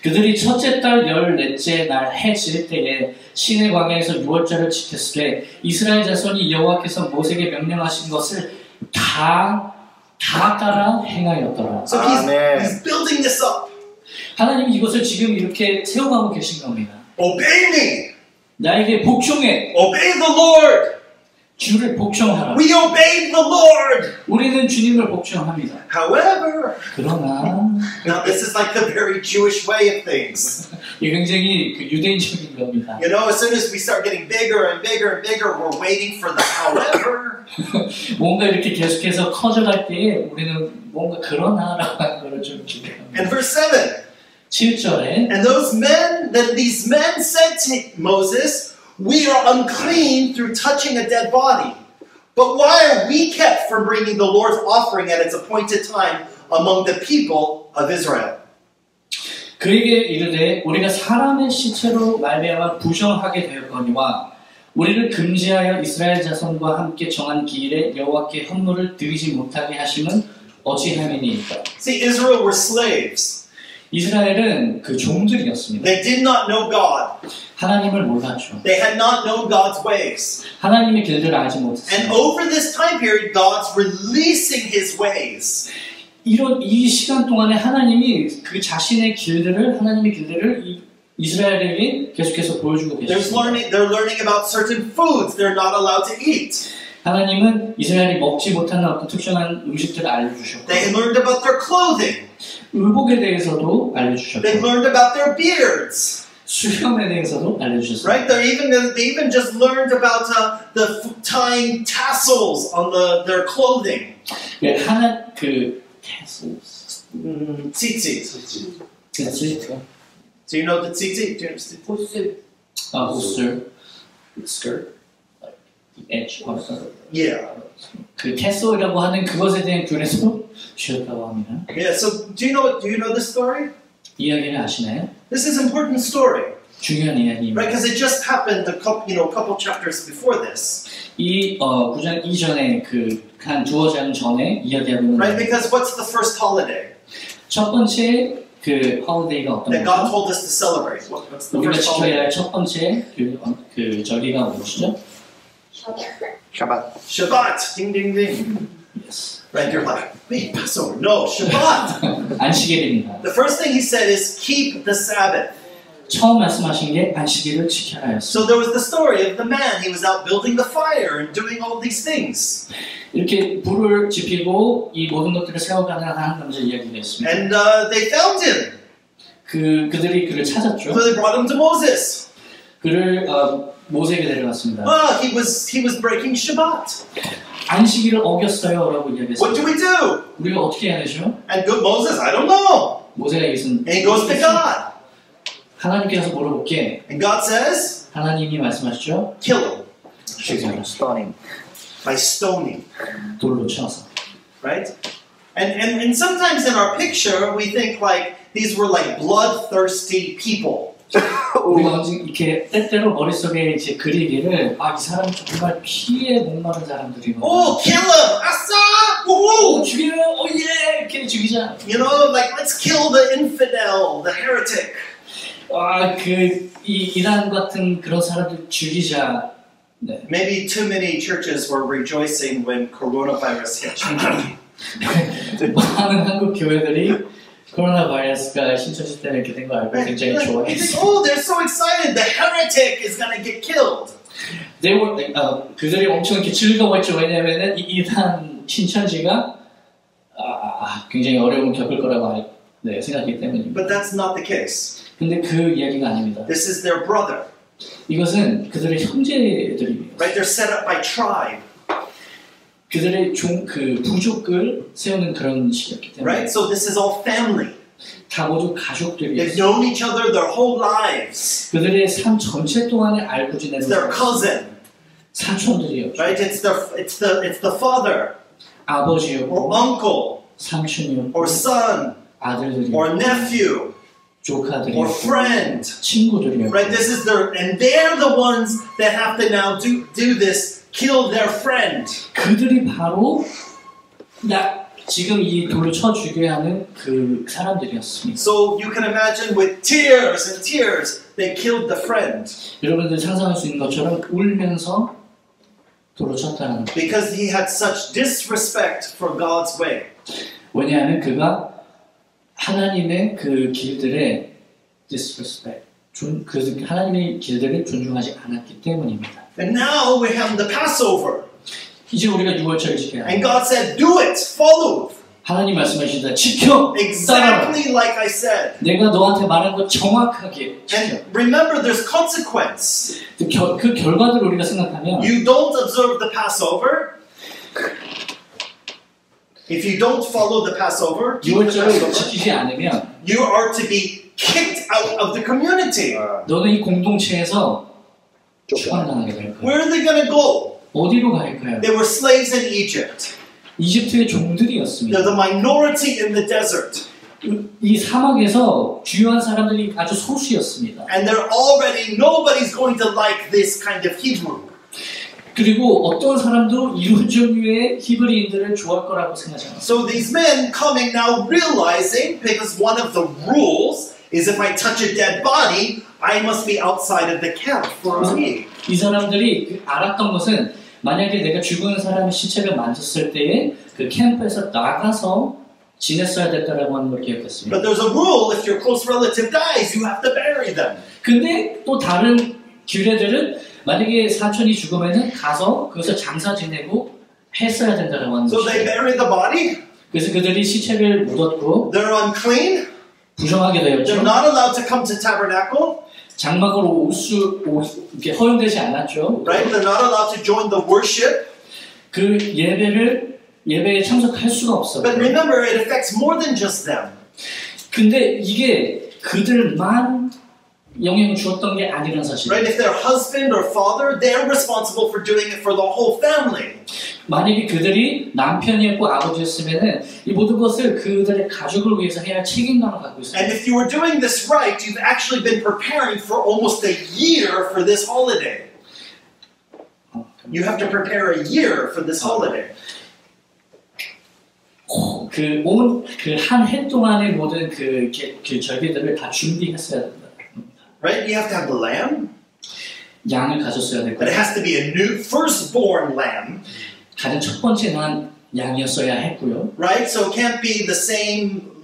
Speaker 3: 그들이 첫째 달 14째 날 해 질 때에 시내 광야에서 유월절을 지켰으되 이스라엘 자손이 여호와께서 모세에게 명령하신 것을 다 따라 행하였더라.
Speaker 2: So he's building this up.
Speaker 3: 하나님이 이것을 지금 이렇게 세워가고 계신 겁니다.
Speaker 2: Obey me.
Speaker 3: 나에게 복종해.
Speaker 2: Obey the Lord.
Speaker 3: 주를 복종하라.
Speaker 2: We obeyed the Lord.
Speaker 3: 우리는 주님을 복종합니다.
Speaker 2: However,
Speaker 3: 그러나
Speaker 2: now this is like the very Jewish way of things.
Speaker 3: 이 굉장히 그 유대인적인 겁니다.
Speaker 2: You know, as soon as we start getting bigger and bigger and bigger, we're waiting for the however.
Speaker 3: 뭔가 이렇게 계속해서 커져갈 때에 우리는 뭔가 그러나라고 하는 걸 좀 기대합니다.
Speaker 2: And verse 7.
Speaker 3: 7절에
Speaker 2: And these men said to Moses, we are unclean through touching a dead body. But why are we kept from bringing the Lord's offering at its appointed time among the people of Israel?
Speaker 3: 그에게 이르되 우리가 사람의 시체로 말미암아 부정하게 되었거니와 우리를 금지하여 이스라엘 자손과 함께 정한 기일에 여호와께 헌물을 드리지 못하게 하심은 어찌함이니이까.
Speaker 2: See, Israel were slaves.
Speaker 3: 이스라엘은 그 종들이었습니다.
Speaker 2: They did not know God.
Speaker 3: 하나님을 몰랐죠.
Speaker 2: They had not known God's ways.
Speaker 3: 하나님의 길들을 알지
Speaker 2: And
Speaker 3: 못했습니다.
Speaker 2: over this time period, God's releasing His ways.
Speaker 3: 이 시간 동안에 하나님이 그 자신의 길들을 하나님의 길들을 이스라엘에게 계속해서 보여주고 계십니다.
Speaker 2: They're learning about certain foods they're not allowed to eat.
Speaker 3: 하나님은 이스라엘이 먹지 못하는 어떤 특정한 음식들을 알려주셨고
Speaker 2: They learned about their clothing.
Speaker 3: 의복에 대해서도 알려주셨고
Speaker 2: They learned about their beards.
Speaker 3: 수염에 대해서도 알려주셨습니다.
Speaker 2: Right? They even just learned about tying tassels on their clothing.
Speaker 3: 네, tassels.
Speaker 2: Tzitzit.
Speaker 3: 그치?
Speaker 2: Do you know the tzitzit? Do you understand?
Speaker 3: 호슬, skirt, like the edge of the.
Speaker 2: Yeah.
Speaker 3: 그 tassel이라고 하는 그것에 대한 규례도 주셨다고 합니다.
Speaker 2: Yeah. So do you know this story?
Speaker 3: 이야기를 아시나요?
Speaker 2: This is an important story,
Speaker 3: 중요한 이야기입니다.
Speaker 2: right? Because it just happened a couple chapters before this.
Speaker 3: 이 9장 이전에 한 두어 장 전에 이야기하고 있는
Speaker 2: Right? Because what's the first holiday?
Speaker 3: 첫 번째 그 holiday,가 어떤
Speaker 2: that God
Speaker 3: 거죠?
Speaker 2: told us to celebrate? What's the
Speaker 3: 우리가
Speaker 2: first
Speaker 3: 지켜야
Speaker 2: holiday?
Speaker 3: 할 첫 번째 그 절기가 무엇이죠?
Speaker 1: 샤bat.
Speaker 2: Shabbat. Ding, ding, ding.
Speaker 3: Yes.
Speaker 2: Right? You're like, wait, Passover. No, Shabbat.
Speaker 3: 안식일입니다.
Speaker 2: The first thing he said is keep the Sabbath.
Speaker 3: 처음 말씀하신 게 안식일을 지켜라 였습니다.
Speaker 2: So there was the story of the man. He was out building the fire and doing all these things.
Speaker 3: 이렇게 불을 지피고 이 모든 것들을 세워가는 한 남자 이야기가 있습니다.
Speaker 2: And they found him.
Speaker 3: 그들이 그를 찾았죠.
Speaker 2: So they brought him to Moses.
Speaker 3: 그를 모세에게 데려갔습니다.
Speaker 2: He was breaking Shabbat.
Speaker 3: 안식일을 어겼어요라고
Speaker 2: What do
Speaker 3: 이야기했습니다.
Speaker 2: we do?
Speaker 3: 우리가 어떻게 해야 되죠?
Speaker 2: And good Moses, I don't know.
Speaker 3: 모세가 얘기했습니다.
Speaker 2: And he goes to God.
Speaker 3: 하나님께서 물어볼게.
Speaker 2: And God says,
Speaker 3: 하나님이 말씀하시죠.
Speaker 2: kill him
Speaker 3: 죽여라.
Speaker 1: 스토닝.
Speaker 2: by stoning.
Speaker 3: 돌로 쳐서.
Speaker 2: Right? And sometimes in our picture, we think like these were like bloodthirsty people.
Speaker 3: 우리가 언제 이렇게 때때로 머릿속에 이제 그리기를 이 사람 정말 피에 목마른 사람들이구나.
Speaker 2: Oh, kill him! Asa! Woohoo!
Speaker 3: 죽여! 예! 이렇게 죽이자.
Speaker 2: You know, like let's kill the infidel, the heretic.
Speaker 3: 이 이란 같은 그런 사람들 죽이자. 네.
Speaker 2: Maybe too many churches were rejoicing when coronavirus hit China.
Speaker 3: 많은 한국 교회들이 코로나 바이러스가 신천지 때문에 이렇게 된 거 알고 굉장히
Speaker 2: You think,
Speaker 3: 좋아했어요.
Speaker 2: oh, they're so excited! The heretic is gonna get killed.
Speaker 3: 그들이 엄청 이렇게 즐거웠죠. 왜냐면은 이 이단 신천지가 굉장히 어려움을 겪을 거라고 생각하기 때문입니다.
Speaker 2: But that's not the case.
Speaker 3: 근데 그 이야기가 아닙니다.
Speaker 2: This is their brother.
Speaker 3: 이것은 그들의 형제들입니다.
Speaker 2: Right? They're set up by tribe.
Speaker 3: 그들의 그 부족을 세우는 그런 시기였기 때문에
Speaker 2: Right? So this is all family.
Speaker 3: 다 모두
Speaker 2: They've
Speaker 3: 가족들이었어요.
Speaker 2: known each other their whole lives.
Speaker 3: 그들의 삶 전체 동안에 알고 지내는
Speaker 2: It's their cousin.
Speaker 3: 사촌들이었죠.
Speaker 2: Right? It's the father
Speaker 3: 아버지였고
Speaker 2: or uncle
Speaker 3: 삼촌이었고
Speaker 2: or son
Speaker 3: 아들들이었고
Speaker 2: or nephew or
Speaker 3: 조카들이었고
Speaker 2: friend.
Speaker 3: 친구들이었고
Speaker 2: Right? This is and they're the ones that have to now do this, kill their friend.
Speaker 3: 그들이 바로 지금 이 돌을 쳐 죽여야 하는 그 사람들이었습니다.
Speaker 2: So you can imagine with tears and tears, they killed the friend
Speaker 3: 여러분들 상상할 수 있는 것처럼 울면서 돌을 쳤다는 거예요.
Speaker 2: because he had such disrespect for God's way.
Speaker 3: 왜냐하면 그가 하나님의 그 길들의 disrespect, 하나님의 길들을 존중하지 않았기 때문입니다.
Speaker 2: And now we have the Passover.
Speaker 3: 이제 우리가 6월절을 지켜야
Speaker 2: And
Speaker 3: 합니다.
Speaker 2: God said, do it, follow.
Speaker 3: 하나님 말씀하시다 지켜! 따라라!
Speaker 2: Exactly like I said.
Speaker 3: 내가 너한테 말한 것 정확하게 지켜.
Speaker 2: And remember, there's consequence.
Speaker 3: 그 결과들을 우리가 생각하면
Speaker 2: You don't observe the Passover. If you don't follow the Passover, keep the
Speaker 3: 6월절을
Speaker 2: Passover,
Speaker 3: 지키지 않으면
Speaker 2: you are to be kicked out of the community.
Speaker 3: 너는 이 공동체에서 추방당하게 될 거야.
Speaker 2: Where are they going to go?
Speaker 3: 어디로 갈까요?
Speaker 2: They were slaves in Egypt.
Speaker 3: 이집트의 종들이었습니다.
Speaker 2: They're the minority in the desert.
Speaker 3: 이 사막에서 주요한 사람들이 아주 소수였습니다.
Speaker 2: And they're already, nobody's going to like this kind of Hebrew.
Speaker 3: 그리고 어떤 사람도 이런 종류의 히브리인들을 좋아할 거라고 생각하지 않았어요.
Speaker 2: So these men coming now realizing, because one of the rules is if I touch a dead body, I must be outside of the camp for a week.
Speaker 3: 이 사람들이 알았던 것은 만약에 내가 죽은 사람의 시체를 만졌을 때에 그 캠프에서 나가서 지냈어야 됐다라고 하는 걸 기억했습니다.
Speaker 2: But there's a rule, if your close relative dies, you have to bury them.
Speaker 3: 근데 또 다른 규례들은 만약에 사촌이 죽으면은 가서 거기서 장사 지내고 했어야 된다라고 하는
Speaker 2: So they
Speaker 3: 것이에요.
Speaker 2: bury the body,
Speaker 3: 그래서 그들이 시체를 묻었고
Speaker 2: they're unclean,
Speaker 3: 부정하게
Speaker 2: they're
Speaker 3: 되었죠.
Speaker 2: not allowed to come to tabernacle,
Speaker 3: 장막으로 이렇게 허용되지 않았죠.
Speaker 2: right? They're not allowed to join the worship.
Speaker 3: 그 예배에 참석할 수가 없어요.
Speaker 2: But remember, it affects more than just them.
Speaker 3: 근데 이게 그들만 영향을 주었던 게 아니라는 사실이에요.
Speaker 2: Right? If their husband or father, they're responsible for doing it for the whole family.
Speaker 3: 만약에 그들이 남편이었고 아버지였으면은 이 모든 것을 그들의 가족을 위해서 해야 할 책임감을 갖고 있어요.
Speaker 2: And if you were doing this right, you've actually been preparing for almost a year for this holiday. You have to prepare a year for this holiday.
Speaker 3: 그 한 해 동안의 모든 그 절기들을 다 준비했어야 된다.
Speaker 2: Right? You have to have the lamb,
Speaker 3: 양을 가졌어야 될
Speaker 2: but it
Speaker 3: 거예요.
Speaker 2: has to be a new firstborn lamb,
Speaker 3: 가장 첫 번째 난 양이었어야 했고요.
Speaker 2: right? So it can't be the same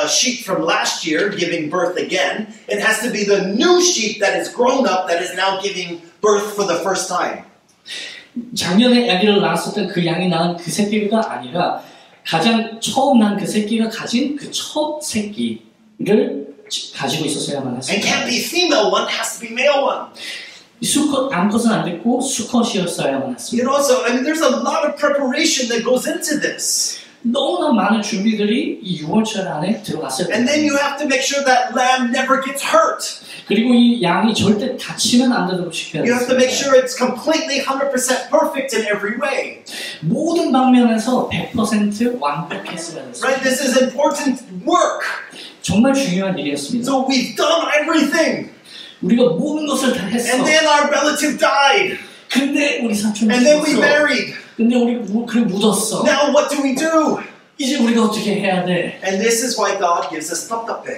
Speaker 2: sheep from last year giving birth again. It has to be the new sheep that is grown up that is now giving birth for the first time.
Speaker 3: 작년에 아기를 낳았었던 그 양이 낳은 그 새끼가 아니라 가장 처음 난 그 새끼가 가진 그 첫 새끼를 가지고 있었어야만
Speaker 2: And can't
Speaker 3: 했습니다.
Speaker 2: be female one, has to be male one.
Speaker 3: 수컷 암컷은 안 됐고 수컷이었어야만
Speaker 2: You
Speaker 3: 했습니다.
Speaker 2: know, so I mean, there's a lot of preparation that goes into this.
Speaker 3: 너무나 많은 준비들이 이 6월절 안에 들어갔어야
Speaker 2: And then you
Speaker 3: 됩니다.
Speaker 2: have to make sure that lamb never gets hurt.
Speaker 3: 그리고 이 양이 절대 다치면 안 되도록 지켜야
Speaker 2: You have to make
Speaker 3: 됩니다.
Speaker 2: sure it's completely 100% perfect in every way.
Speaker 3: 모든 방면에서 100% 완벽했어야 됐습니다.
Speaker 2: Right? This is important work.
Speaker 3: 정말 중요한 일이었습니다.
Speaker 2: So we've done everything.
Speaker 3: 우리가 모든 것을 다 했어.
Speaker 2: And then our relative died.
Speaker 3: 근데 우리 사촌이
Speaker 2: And then we
Speaker 3: 죽었어.
Speaker 2: married.
Speaker 3: 근데 우리 그래 묻었어.
Speaker 2: Now what do we do?
Speaker 3: 이제 우리가 어떻게 해야 돼?
Speaker 2: And this is why God gives us 답답해.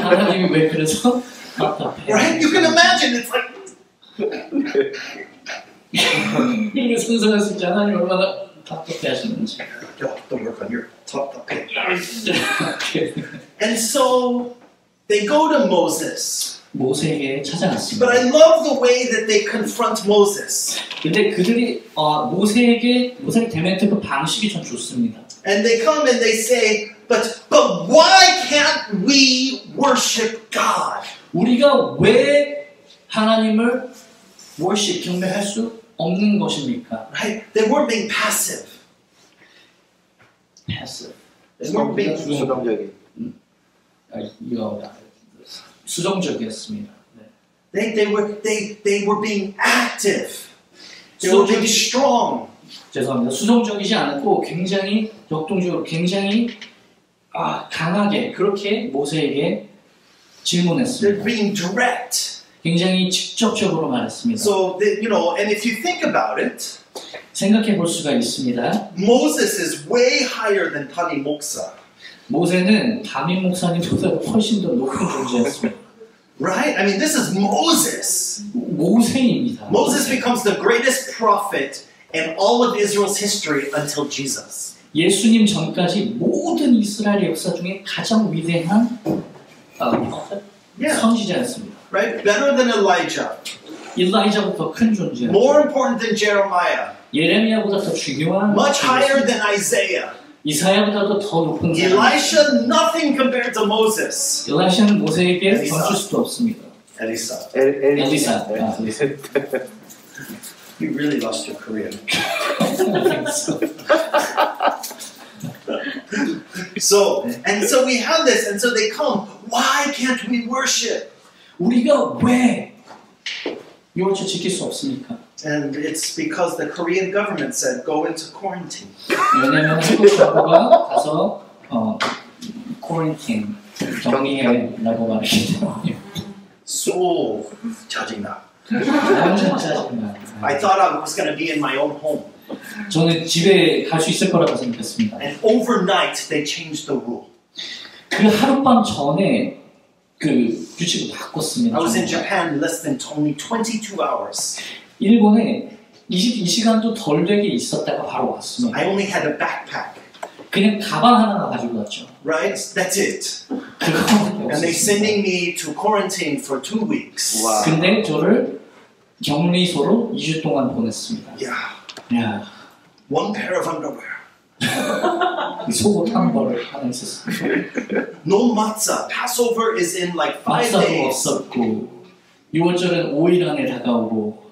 Speaker 3: 하나님이 왜 그래서 답답해?
Speaker 2: Right? You can imagine it's like
Speaker 3: 이게 상상할 수 있지. 하나님 얼마나 답답해 하시는지.
Speaker 2: you have to work on your 답답해. And so they go to Moses.
Speaker 3: 모세에게
Speaker 2: But
Speaker 3: 찾아갔습니다.
Speaker 2: I love the way that they confront Moses.
Speaker 3: 근데 그들이 모세에게 대면했던 그 방식이 참 좋습니다.
Speaker 2: And they come and they say, but why can't we worship God?
Speaker 3: 우리가 왜 하나님을 worship 경배할 수 없는 것입니까?
Speaker 2: Right? They weren't being passive.
Speaker 3: passive.
Speaker 2: They weren't being
Speaker 4: 수동적인.
Speaker 3: 수동적이었습니다. 네.
Speaker 2: they were being active. They were being strong.
Speaker 3: 죄송합니다. 수동적이지 않았고 굉장히 역동적으로 굉장히 강하게 그렇게 모세에게
Speaker 2: They're
Speaker 3: 질문했습니다.
Speaker 2: being direct.
Speaker 3: 굉장히 직접적으로 말했습니다.
Speaker 2: So, and if you think about it,
Speaker 3: 생각해 볼 수가 있습니다.
Speaker 2: Moses is way higher than Tani Moksa.
Speaker 3: 모세는 다민 목사님보다 훨씬 더 높은 존재였습니다.
Speaker 2: Right? I mean, this is Moses.
Speaker 3: 모세입니다.
Speaker 2: Moses becomes the greatest prophet in all of Israel's history until Jesus.
Speaker 3: 예수님 전까지 모든 이스라엘 역사 중에 가장 위대한
Speaker 2: Yeah.
Speaker 3: 선지자였습니다.
Speaker 2: Right? Better than Elijah.
Speaker 3: 일라이자보다 큰 존재였죠.
Speaker 2: More important than Jeremiah.
Speaker 3: 예레미야보다 더 중요한
Speaker 2: Much higher
Speaker 3: 존재였습니다.
Speaker 2: than Isaiah.
Speaker 3: 이사야보다도 더 높은 사람.
Speaker 2: Elisha, nothing compared to Moses.
Speaker 3: 엘리사는 모세에게
Speaker 2: 엘리사.
Speaker 3: 멈출 수도 없습니다.
Speaker 2: Elisa,
Speaker 3: 엘리사.
Speaker 2: you really lost your Korean. So we have this, and so they come. Why can't we worship?
Speaker 3: 우리가 왜 유월절 지킬 수 없습니까?
Speaker 2: And it's because the Korean government said go into quarantine.
Speaker 3: 왜냐면 한국 정부가 가서 쿼런틴 격리해라고 말했기 때문에.
Speaker 2: So 짜증나.
Speaker 3: 완전 짜증나.
Speaker 2: I thought I was going to be in my own home.
Speaker 3: 저는 집에 갈 수 있을 거라고 생각했습니다.
Speaker 2: And overnight they changed the rule.
Speaker 3: 그 하룻밤 전에 그 규칙을 바꿨습니다.
Speaker 2: I was in Japan less than only 22 hours.
Speaker 3: 일본에 22시간도 덜 되게 있었다가 바로 왔습니다.
Speaker 2: I only had a backpack.
Speaker 3: 그냥 가방 하나만 가지고 왔죠.
Speaker 2: Right? That's it.
Speaker 3: 그거밖에
Speaker 2: And they
Speaker 3: 없었습니다.
Speaker 2: sending me to quarantine for 2 weeks.
Speaker 4: 와.
Speaker 3: 근데 저를 격리소로 2주 동안 보냈습니다.
Speaker 2: Yeah.
Speaker 3: 야,
Speaker 2: One pair of underwear.
Speaker 3: 속옷 한 벌을 하나 있었습니다.
Speaker 2: No matzah. Passover is in like 5
Speaker 3: 막사도
Speaker 2: days.
Speaker 3: 없었고 6월절은 5일 안에 다가오고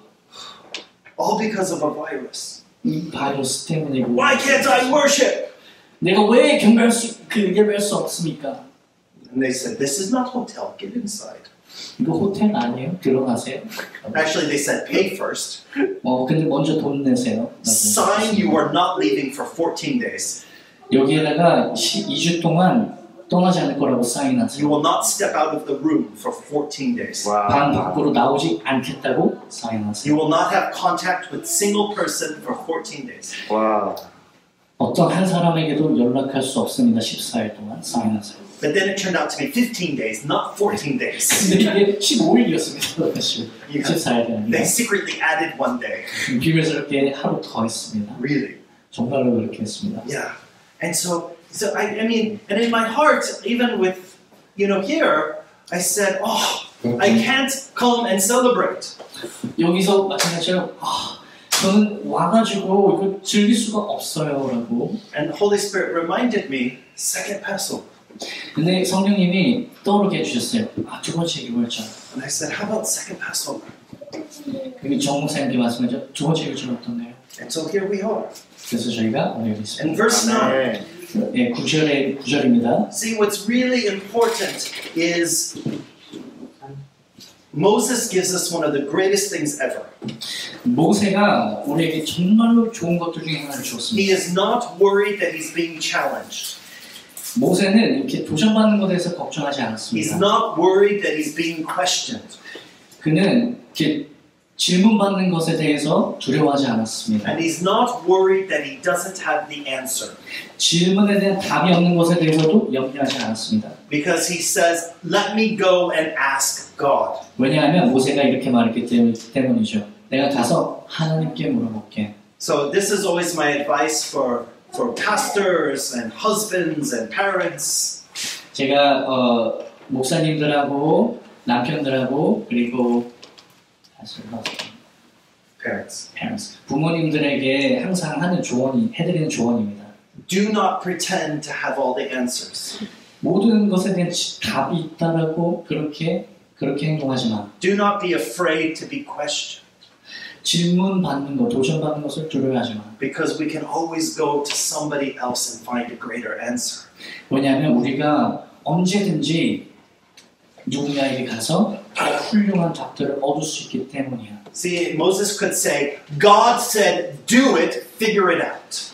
Speaker 2: All because of a virus.
Speaker 3: 이 바이러스 때문이고
Speaker 2: Why can't I worship?
Speaker 3: 내가 왜 예배할 수 없습니까?
Speaker 2: And they said, this is not hotel. Get inside.
Speaker 3: 이거 호텔 아니에요? 들어가세요.
Speaker 2: Actually, they said pay first.
Speaker 3: 근데 먼저 돈 내세요.
Speaker 2: Sign you are not leaving for 14 days.
Speaker 3: 여기에다가 2주 동안 떠나지 않을 거라고 사인하세요.
Speaker 2: You will not step out of the room for 14 days.
Speaker 3: 방 밖으로 나오지 않겠다고 사인하세요.
Speaker 2: You will not have contact with single person for 14 days.
Speaker 4: 와.
Speaker 3: 어떤 한 사람에게도 연락할 수 없습니다. 14일 동안 사인하세요.
Speaker 2: But then it turned out to be 15 days, not 14 days.
Speaker 3: 근데 이게 15일이었습니다. 14일이 아니라
Speaker 2: They secretly added one day.
Speaker 3: 비밀스럽게 하루 더 했습니다.
Speaker 2: Really?
Speaker 3: 정말로 그렇게 했습니다.
Speaker 2: Yeah. And so I mean, and in my heart, even with, here, I said, I can't come and celebrate.
Speaker 3: 여기서 마찬가지로 저는 와가지고 이거 즐길 수가 없어요라고.
Speaker 2: And Holy Spirit reminded me, second Passover.
Speaker 3: 근데 성령님이 떠오르게 해주셨어요. 두 번째 유월절.
Speaker 2: And I said, how about second Passover?
Speaker 3: 그게 정 목사님께 말씀하죠. 두 번째 유월절 어떤가요?
Speaker 2: And so here we are.
Speaker 3: 그래서 저희가 오늘 여기 있습니다.
Speaker 2: And verse 9.
Speaker 3: 네, 9절입니다.
Speaker 2: See, what's really important is Moses gives us one of the greatest things ever.
Speaker 3: 모세가 우리에게 정말로 좋은 것들 중에 하나를
Speaker 2: He
Speaker 3: 주었습니다.
Speaker 2: is not worried that he's being challenged.
Speaker 3: 모세는 이렇게 도전받는 것에 대해서 걱정하지
Speaker 2: He's
Speaker 3: 않았습니다.
Speaker 2: not worried that he's being questioned.
Speaker 3: 그는 이렇게 질문받는 것에 대해서 두려워하지 않았습니다.
Speaker 2: And he's not worried that he doesn't have the answer.
Speaker 3: 질문에 대한 답이 없는 것에 대해서도 염려하지 않았습니다.
Speaker 2: Because he says, let me go and ask God.
Speaker 3: 왜냐하면 모세가 이렇게 말했기 때문이죠. 내가 가서 하나님께 물어볼게.
Speaker 2: So this is always my advice for pastors and husbands and parents.
Speaker 3: 제가 목사님들하고 남편들하고 그리고
Speaker 2: Parents.
Speaker 3: 부모님들에게 항상 해드리는 조언입니다.
Speaker 2: Do not pretend to have all the answers.
Speaker 3: 모든 것에 대한 답이 있다라고 그렇게 행동하지 마.
Speaker 2: Do not be afraid to be questioned.
Speaker 3: 질문받는 것, 도전받는 것을 두려워하지 마.
Speaker 2: Because we can always go to somebody else and find a greater answer.
Speaker 3: 왜냐하면 우리가 언제든지 누군가에게 가서 더 훌륭한 답들을 얻을 수 있기 때문이야.
Speaker 2: See, Moses could say, God said, do it, figure it out.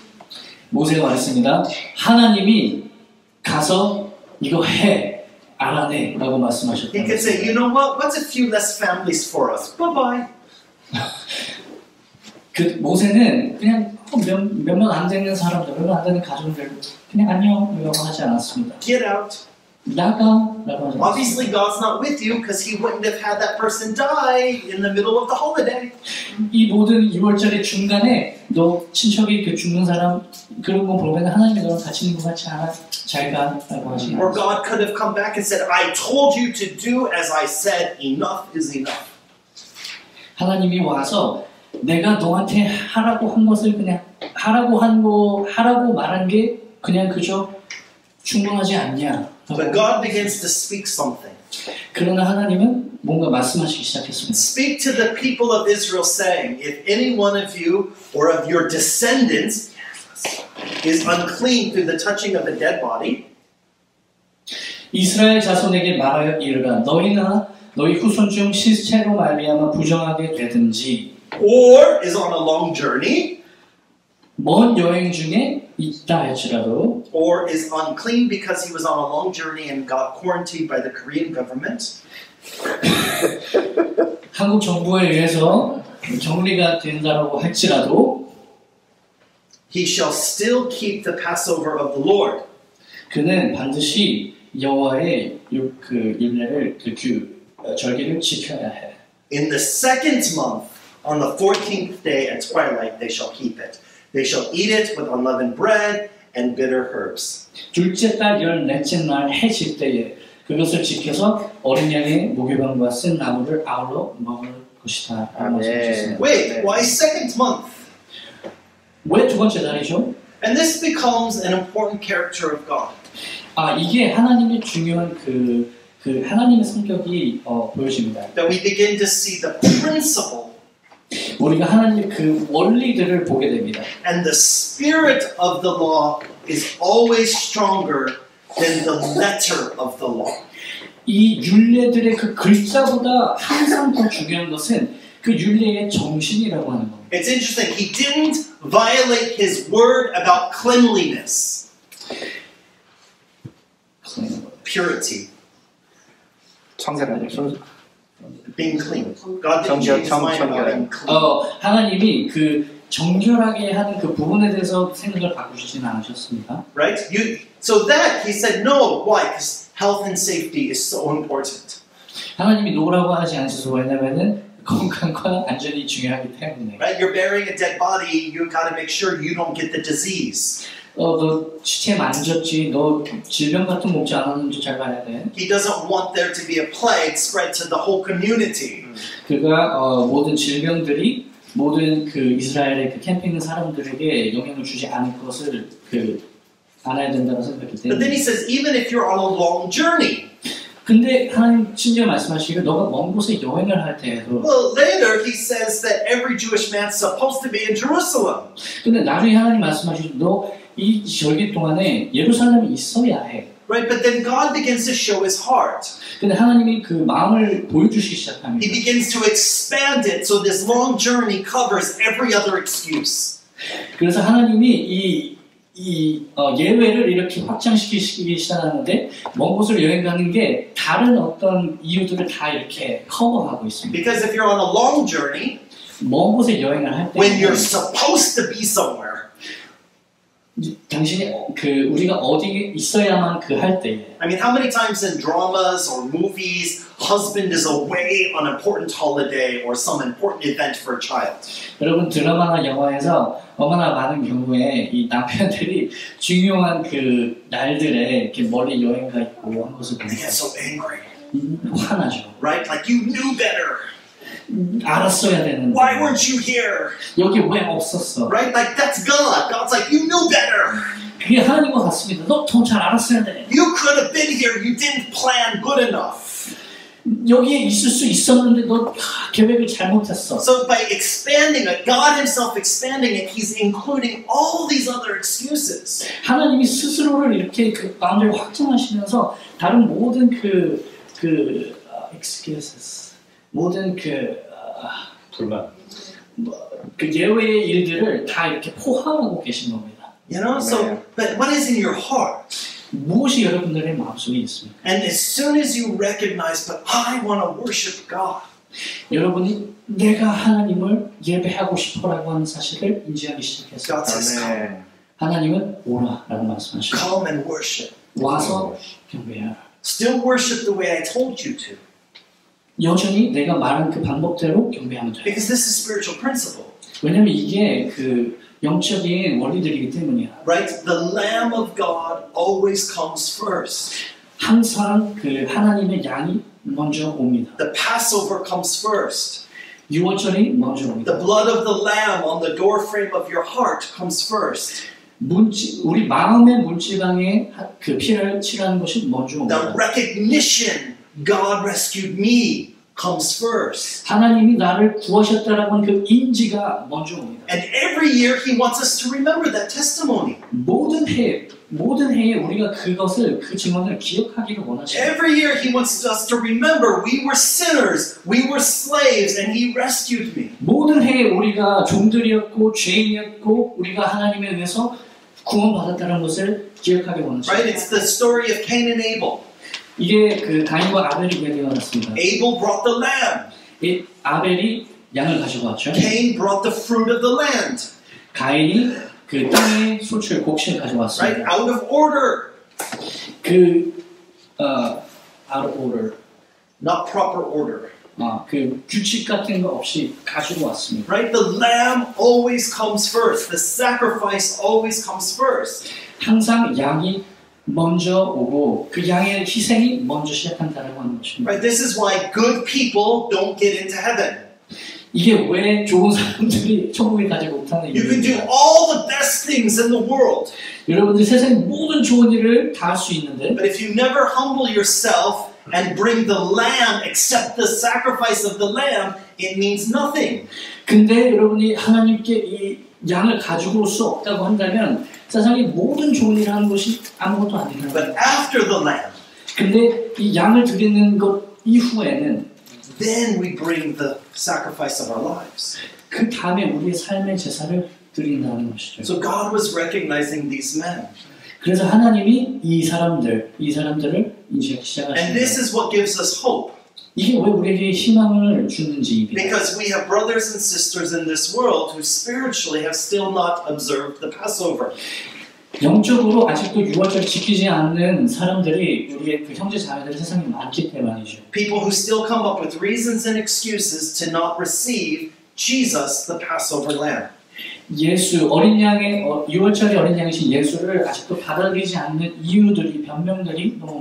Speaker 3: 모세가 말했습니다. 하나님이 가서 이거 해, 알아내 라고 말씀하셨다.
Speaker 2: He could say, you know what? What's a few less families for us? Bye-bye.
Speaker 3: 그 모세는 그냥 몇몇 안 되는 사람들, 몇몇 안 되는 가정들 그냥 안녕이라고 하지 않았습니다.
Speaker 2: Get out.
Speaker 3: 나가라고 하지 않았습니다.
Speaker 2: Obviously, God's not with you because He wouldn't have had that person die in the middle of the holiday.
Speaker 3: 이 모든 6월절의 중간에 너 친척이 그 죽는 사람 그런 거 보면 하나님이 너랑 같이 있는 것 같지 않아? 잘 가라고 하지
Speaker 2: Or
Speaker 3: 않았습니다.
Speaker 2: God could have come back and said, I told you to do as I said, enough is enough.
Speaker 3: 하나님이 와서 내가 너한테 하라고 한 것을 그냥 하라고 말한 게 그냥 그저 충분하지 않냐?
Speaker 2: But God begins to speak something.
Speaker 3: 그러나 하나님은 뭔가 말씀하시기 시작했습니다.
Speaker 2: Speak to the people of Israel saying, if any one of you or of your descendants is unclean through the touching of a dead body,
Speaker 3: 이스라엘 자손에게 말하여 이르라 너희나 너희 후손 중 시체로 말미암아 부정하게 되든지
Speaker 2: or is on a long journey,
Speaker 3: 먼 여행 중에 있다 할지라도
Speaker 2: or is unclean because he was on a long journey and got quarantined by the Korean government,
Speaker 3: 한국 정부에 의해서 격리가 된다라고 할지라도
Speaker 2: he shall still keep the Passover of the Lord.
Speaker 3: 그는 반드시 여호와의 그 율례를 절기를 지켜야 해.
Speaker 2: In the second month, on the 14th day at twilight, they shall keep it. They shall eat it with unleavened bread and bitter herbs.
Speaker 3: 둘째 달 14째 날 해질 때에 그것을 지켜서 어린 양의 무교병과 쓴 나무를 아울러 먹을 것이다.
Speaker 2: Wait, why second month?
Speaker 3: 왜 두 번째 달이죠?
Speaker 2: And this becomes an important character of God.
Speaker 3: 이게 하나님의 중요한 그 하나님의 성격이 보여집니다.
Speaker 2: That we begin to see the principle
Speaker 3: 우리가 하나님의 그 원리들을 보게 됩니다.
Speaker 2: and the spirit of the law is always stronger than the letter of the law.
Speaker 3: 이 율례들의 그 글자보다 항상 더 중요한 것은 그 율례의 정신이라고 하는 겁니다.
Speaker 2: It's interesting. He didn't violate his word about cleanliness, purity,
Speaker 4: 청결하죠.
Speaker 2: being clean. God didn't change his mind about being clean.
Speaker 3: 하나님이 그 정결하게 하는 그 부분에 대해서 생각을 바꾸시지는 않으셨습니까?
Speaker 2: Right? So that, he said no. Why? Because health and safety is so important.
Speaker 3: 하나님이 노라고 하지 않으셔서 왜냐면은 건강과 안전이 중요하기 때문에.
Speaker 2: Right? You're burying a dead body, you got to make sure you don't get the disease.
Speaker 3: 너 시체 만졌지, 너 질병 같은 거 먹지 않았는지 잘 봐야 돼.
Speaker 2: He doesn't want there to be a plague spread to the whole community.
Speaker 3: 그가 모든 질병들이 모든 그 이스라엘의 그 캠핑 있는 사람들에게 영향을 주지 않을 것을 알아야 된다고 생각했기
Speaker 2: But then
Speaker 3: 때문에.
Speaker 2: he says, even if you're on a long journey.
Speaker 3: 근데 하나님 심지어 말씀하시기를 너가 먼 곳에 여행을 할 때에도.
Speaker 2: Well, later he says that every Jewish man's supposed to be in Jerusalem.
Speaker 3: 근데 나중에 하나님 말씀하시기를 너 이 절기 동안에 예루살렘에 있어야 해.
Speaker 2: Right? But then God begins to show his heart.
Speaker 3: 근데 하나님이 그 마음을 보여주시기 시작합니다.
Speaker 2: He begins to expand it so this long journey covers every other excuse.
Speaker 3: 그래서 하나님이 예외를 이렇게 확장시키기 시작하는데 먼 곳을 여행 가는 게 다른 어떤 이유들을 다 이렇게 커버하고 있습니다.
Speaker 2: Because if you're on a long journey,
Speaker 3: 먼 곳에 여행을 할 때
Speaker 2: when you're supposed to be somewhere,
Speaker 3: 당신이 우리가 어디에 있어야만 그 할 때에.
Speaker 2: I mean, how many times in dramas or movies, husband is away on an important holiday or some important event for a child?
Speaker 3: 여러분 드라마나 영화에서 얼마나 많은 경우에 이 남편들이 중요한 그 날들에 이렇게 멀리 여행 가 있고 한 것을
Speaker 2: They get
Speaker 3: 보면
Speaker 2: so angry,
Speaker 3: 화나죠.
Speaker 2: right? Like you knew better.
Speaker 3: 알았어야 되는데
Speaker 2: Why weren't you here?
Speaker 3: 여기 왜 없었어?
Speaker 2: Right? Like that's God. God's like, you knew better.
Speaker 3: 그게 하나님과 같습니다. 너 더 잘 알았어야 돼.
Speaker 2: You could have been here. You didn't plan good enough.
Speaker 3: 여기에 있을 수 있었는데 너 계획을 잘못했어.
Speaker 2: So by expanding it, God himself expanding it, he's including all these other excuses.
Speaker 3: 하나님이 스스로를 이렇게 그 마음대로 확장하시면서 다른 모든 excuses, 모든
Speaker 4: 불만.
Speaker 3: 그 예외의 일들을 다 이렇게 포함하고 계신 겁니다.
Speaker 2: You know, so but what is in your heart?
Speaker 3: 무엇이 여러분들의 마음속에 있습니까?
Speaker 2: And as soon as you recognize, but I want to worship God.
Speaker 3: 여러분이 내가 하나님을 예배하고 싶어라고 하는 사실을 인지하기 시작했어요.
Speaker 2: God says, come,
Speaker 3: 하나님은 오라라고 말씀하시고
Speaker 2: come and worship.
Speaker 3: 와서 경배하라.
Speaker 2: Still worship the way I told you to.
Speaker 3: 여전히 내가 말한 그 방법대로 경배하면 돼요.
Speaker 2: Because this is spiritual principle.
Speaker 3: 왜냐면 이게 그 영적인 원리들이기 때문이야.
Speaker 2: Right? The Lamb of God always comes first.
Speaker 3: 항상 그 하나님의 양이 먼저 옵니다.
Speaker 2: The Passover comes first.
Speaker 3: 유월절이 먼저
Speaker 2: The
Speaker 3: 옵니다.
Speaker 2: blood of the Lamb on the doorframe of your heart comes first.
Speaker 3: 우리 마음의 문지방에 그 피를 칠하는 것이 먼저
Speaker 2: The
Speaker 3: 옵니다.
Speaker 2: recognition God rescued me comes first.
Speaker 3: 하나님이 나를 구하셨다라고 하는 그 인지가 먼저 옵니다.
Speaker 2: And every year He wants us to remember that testimony.
Speaker 3: 모든 해에 우리가 그 증언을 기억하기를 원하십니다.
Speaker 2: Every year He wants us to remember we were sinners, we were slaves, and He rescued me.
Speaker 3: 모든 해에 우리가 종들이었고 죄인이었고 우리가 하나님에 의해서 구원받았다는 것을 기억하기 원하십니다.
Speaker 2: Right? It's the story of Cain and Abel.
Speaker 3: 이게 그 가인과 아벨의 이야기가 났습니다.
Speaker 2: Abel brought the lamb.
Speaker 3: 이 아벨이 양을 가지고 왔죠.
Speaker 2: Cain brought the fruit of the land.
Speaker 3: 가인이 그 땅의 소출 곡식을 가지고
Speaker 2: Right?
Speaker 3: 왔습니다.
Speaker 2: Out of order.
Speaker 3: out of order.
Speaker 2: Not proper order.
Speaker 3: 그 규칙 같은 거 없이 가지고 왔습니다.
Speaker 2: Right? The lamb always comes first. The sacrifice always comes first.
Speaker 3: 항상 양이 먼저 오고 그 양의 희생이 먼저 시작한다라고 하는 것입니다.
Speaker 2: Right? This is why good people don't get into heaven.
Speaker 3: 이게 왜 좋은 사람들이 천국에 가지 못하는
Speaker 2: You can do
Speaker 3: 이유입니다.
Speaker 2: all the best things in the world,
Speaker 3: 여러분들 세상의 모든 좋은 일을 다 할 수 있는데
Speaker 2: but if you never humble yourself and bring the lamb, accept the sacrifice of the lamb, it means nothing.
Speaker 3: 근데 여러분이 하나님께 이 양을 가지고 올 수 없다고 한다면 세상의 모든 좋은 일을 하는 것이 아무것도 아니라는
Speaker 2: But
Speaker 3: 거예요.
Speaker 2: after the lamb,
Speaker 3: 근데 이 양을 드리는 것 이후에는
Speaker 2: then we bring the sacrifice of our lives.
Speaker 3: 그 다음에 우리의 삶의 제사를 드린다는 것이죠.
Speaker 2: So God was recognizing these men.
Speaker 3: 그래서 하나님이 이 사람들을 인지하기
Speaker 2: And this
Speaker 3: 시작하십니다.
Speaker 2: is what gives us hope.
Speaker 3: 이게 왜 우리에게 희망을 주는지입니다.
Speaker 2: Because we have brothers and sisters in this world who spiritually have still not observed the Passover.
Speaker 3: 영적으로 아직도 유월절 지키지 않는 사람들이 우리의 그 형제 자매들이 세상에 많기 때문이죠.
Speaker 2: People who still come up with reasons and excuses to not receive Jesus, the Passover lamb.
Speaker 3: 예수 어린 양의 유월절의 어린 양이신 예수를 아직도 받아들이지 않는 이유들이 변명들이 너무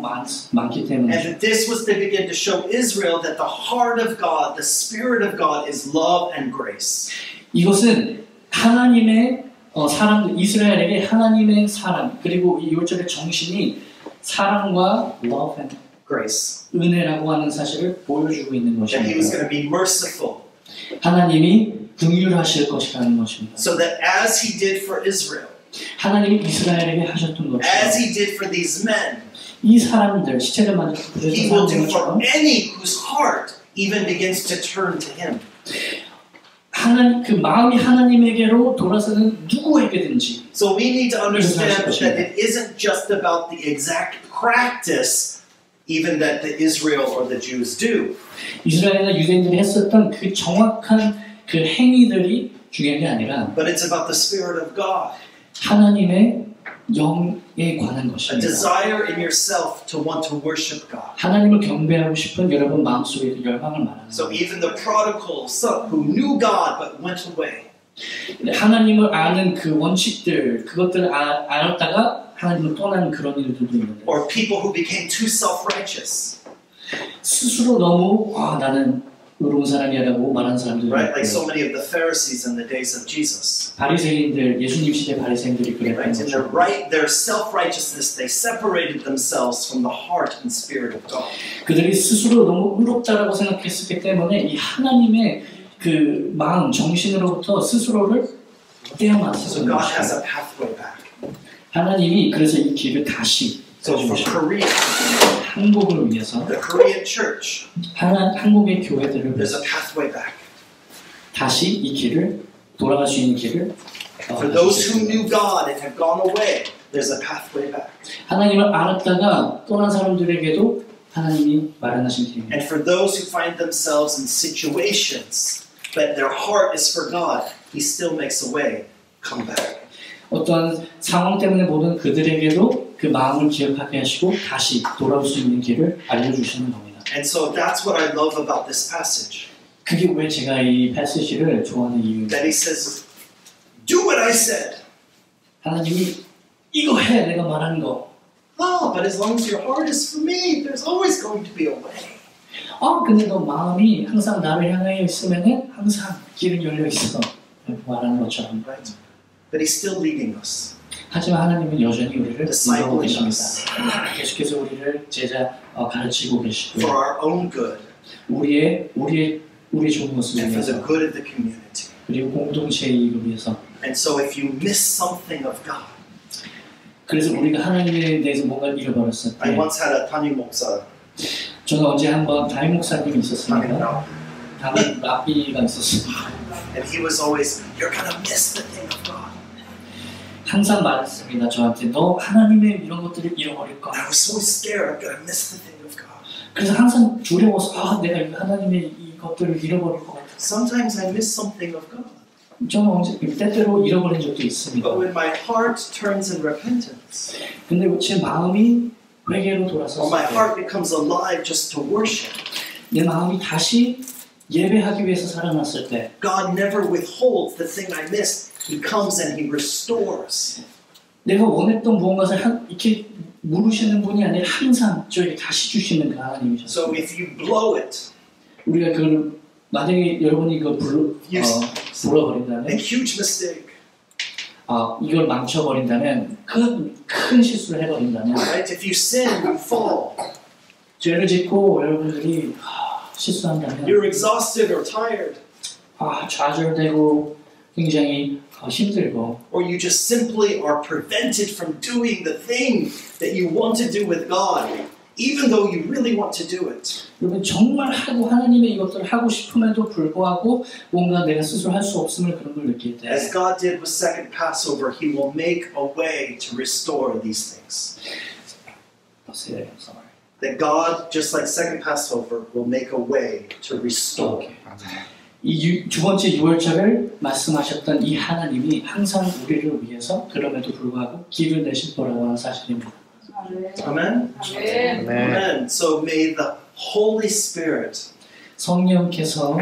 Speaker 3: 많기 때문이죠.
Speaker 2: And this was to begin to show Israel that the heart of God, the Spirit of God, is love and grace.
Speaker 3: 이것은 하나님의 사람들 이스라엘에게 하나님의 사랑 그리고 이 유월절의 정신이 사랑과 love and
Speaker 2: Grace.
Speaker 3: 은혜라고 하는 사실을 보여주고 있는
Speaker 2: That He was
Speaker 3: 것입니다.
Speaker 2: going to be merciful.
Speaker 3: 하나님이 긍휼하실 것이라는 것입니다.
Speaker 2: So that as He did for Israel,
Speaker 3: 하나님이 이스라엘에게 하셨던
Speaker 2: as
Speaker 3: 것처럼
Speaker 2: He did for these men,
Speaker 3: 이 사람들 시체를 만든 구조된
Speaker 2: He will do for
Speaker 3: 사람들처럼
Speaker 2: any whose heart even begins to turn to Him.
Speaker 3: 그 마음이 하나님에게로 돌아서는 누구에게든지
Speaker 2: So we need to understand that it isn't just about the exact practice even that the Israel or the Jews do.
Speaker 3: 이스라엘이나 유대인들이 했었던 그 정확한 그 행위들이 중요한 게 아니라
Speaker 2: But it's about the Spirit of God.
Speaker 3: 하나님의 영에 관한
Speaker 2: A
Speaker 3: 것입니다.
Speaker 2: desire in yourself to want to worship God.
Speaker 3: 하나님을 경배하고 싶은 여러분 마음속에 열망을 말하는
Speaker 2: So
Speaker 3: 거예요.
Speaker 2: even the prodigal son who knew God but went away.
Speaker 3: 하나님을 아는 그 원칙들 그것들을 알았다가 하나님을 떠나는 그런 일들도 있는데
Speaker 2: Or people who became too self-righteous.
Speaker 3: 스스로 너무 나는 의로운 사람이라고 말하는 사람들이
Speaker 2: Right? Like so
Speaker 3: 있고요.
Speaker 2: many of the Pharisees in the days of Jesus.
Speaker 3: 바리새인들 예수님 시대 바리새인들이 그랬던
Speaker 2: Right? In
Speaker 3: 거죠.
Speaker 2: their self-righteousness, they separated themselves from the heart and spirit of God.
Speaker 3: 그들이 스스로 너무 의롭다라고 생각했기 때문에 이 하나님의 그 마음, 정신으로부터 스스로를
Speaker 2: So
Speaker 3: 떼어놨었던
Speaker 2: God has
Speaker 3: 것입니다.
Speaker 2: a pathway back.
Speaker 3: 하나님이 그래서 이 길을 다시
Speaker 2: So for
Speaker 3: 써주셨어요.
Speaker 2: Korea,
Speaker 3: 한국을 위해서
Speaker 2: the Korean church,
Speaker 3: 한국의 교회들을
Speaker 2: there's
Speaker 3: 위해서
Speaker 2: a pathway back.
Speaker 3: 다시 이 길을 돌아갈 수 있는 길을
Speaker 2: For those who knew God and had gone away, there's a pathway back.
Speaker 3: 하나님을 알았다가 떠난 사람들에게도 하나님이 마련하신 길입니다.
Speaker 2: And for those who find themselves in situations but their heart is for God, He still makes a way. Come back.
Speaker 3: 어떠한 상황 때문에 보던 그들에게도 그 마음을 기억하게 하시고 다시 돌아올 수 있는 길을 알려주시는 겁니다.
Speaker 2: And so that's what I love about this passage.
Speaker 3: 그게 왜 제가 이 패시지를 좋아하는 이유입니다.
Speaker 2: That He says, do what I said.
Speaker 3: 하나님이 이거 해 내가 말하는 거.
Speaker 2: Oh, but as long as your heart is for me, there's always going to be a way.
Speaker 3: 근데 너 마음이 항상 나를 향하여 있으면은 항상 길은 열려 있어. 말하는 것처럼.
Speaker 2: Right? But He's still leading us.
Speaker 3: 하지만 하나님은 여전히 우리를 인도하고
Speaker 2: Discipling
Speaker 3: 계십니다.
Speaker 2: us
Speaker 3: 계속해서 우리를 가르치고 계시고요.
Speaker 2: for our own good
Speaker 3: 우리의 좋은 모습을
Speaker 2: and for the
Speaker 3: 위해서
Speaker 2: good of the community.
Speaker 3: 그리고 공동체의 이익을 위해서.
Speaker 2: And so if you miss something of God,
Speaker 3: 그래서 우리가 하나님에 대해서 뭔가를 잃어버렸을
Speaker 2: I
Speaker 3: 때
Speaker 2: once had a 담임 목사.
Speaker 3: 저는 언제 한번 담임 목사님이
Speaker 2: 담임
Speaker 3: 있었습니다.
Speaker 2: 나.
Speaker 3: 담임 라비가 있었습니다.
Speaker 2: And he was always, you're gonna miss the thing of God.
Speaker 3: 항상 말했습니다. 저한테 너 하나님의 이런 것들을 잃어버릴 거야.
Speaker 2: I was so scared I'm gonna miss the thing of God.
Speaker 3: 그래서 항상 두려워서 내가 하나님의 이것들을 잃어버릴 것 같아.
Speaker 2: Sometimes I miss something of God.
Speaker 3: 저는 언제 때때로 잃어버린 적도
Speaker 2: But
Speaker 3: 있습니다.
Speaker 2: when my heart turns in repentance,
Speaker 3: 근데 제 마음이 회개로
Speaker 2: or
Speaker 3: 돌아섰을
Speaker 2: my
Speaker 3: 때
Speaker 2: heart becomes alive just to worship,
Speaker 3: 내 마음이 다시 예배하기 위해서 살아났을 때
Speaker 2: God never withholds the thing I missed. He comes and He restores.
Speaker 3: 내가 원했던 무언가를 이렇게 물으시는 분이 아니라 항상 저에게 다시 주시는 그
Speaker 2: So
Speaker 3: 하나님이셨어요.
Speaker 2: if you blow it,
Speaker 3: 우리가 그걸 만약에 여러분이 이거 불어버린다면
Speaker 2: a huge mistake,
Speaker 3: 이걸 망쳐버린다면 큰 실수를 해버린다면
Speaker 2: right? If you sin, you fall.
Speaker 3: 죄를 짓고 여러분들이 실수한다면
Speaker 2: You're exhausted or tired,
Speaker 3: 좌절되고 굉장히 힘들고
Speaker 2: or you just simply are prevented from doing the thing that you want to do with God, even though you really want to do it.
Speaker 3: 여러분 정말 하나님의 이것들을 하고 싶음에도 불구하고 뭔가 내가 스스로 할 수 없음을 그런 걸 느낄 때
Speaker 2: As God did with second Passover, He will make a way to restore these things. that God, just like second Passover, will make a way to restore.
Speaker 3: 이 두 번째 유월절을 말씀하셨던 이 하나님이 항상 우리를 위해서 그럼에도 불구하고 길을 내실 거라고 하는 사실입니다.
Speaker 2: Amen? Amen. So may the Holy Spirit
Speaker 3: 성령께서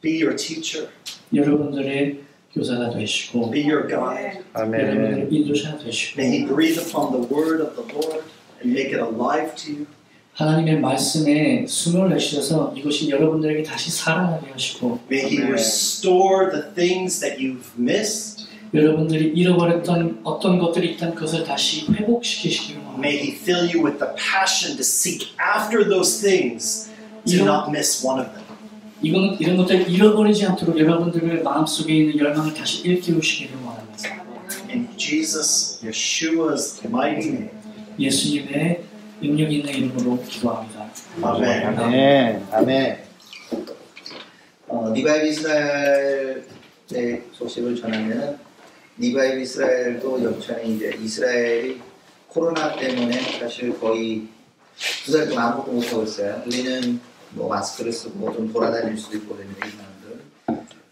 Speaker 2: be your teacher,
Speaker 3: 여러분들의 교사가 되시고
Speaker 2: be your guide.
Speaker 3: 여러분들의 인도자가 되시고
Speaker 2: May He breathe upon the word of the Lord and make it alive to you.
Speaker 3: 하나님의 말씀에 숨을 내쉬셔서 이것이 여러분들에게 다시 살아나게 하시고
Speaker 2: May He restore the things that you've missed.
Speaker 3: 여러분들이 잃어버렸던 어떤 것들이 있다면 그것을 다시 회복시키시기를
Speaker 2: May He fill you with the passion to seek after those things, to not miss one of them.
Speaker 3: 이런 것들을 잃어버리지 않도록 여러분들의 마음속에 있는 열망을 다시 일깨우시기를 원합니다.
Speaker 2: In Jesus, Yeshua's mighty name.
Speaker 3: 예수님의 능력 있는 이름으로 기도합니다.
Speaker 2: Amen.
Speaker 1: 아멘. 아멘. 리바이브 이스라엘의 소식을 전하면은 리바이브 이스라엘도 연천에 이제 이스라엘이 코로나 때문에 사실 거의 2달 동안 아무것도 못하고 있어요. 우리는 뭐 마스크를 쓰고 좀 돌아다닐 수도 있고 그랬는데 이 사람들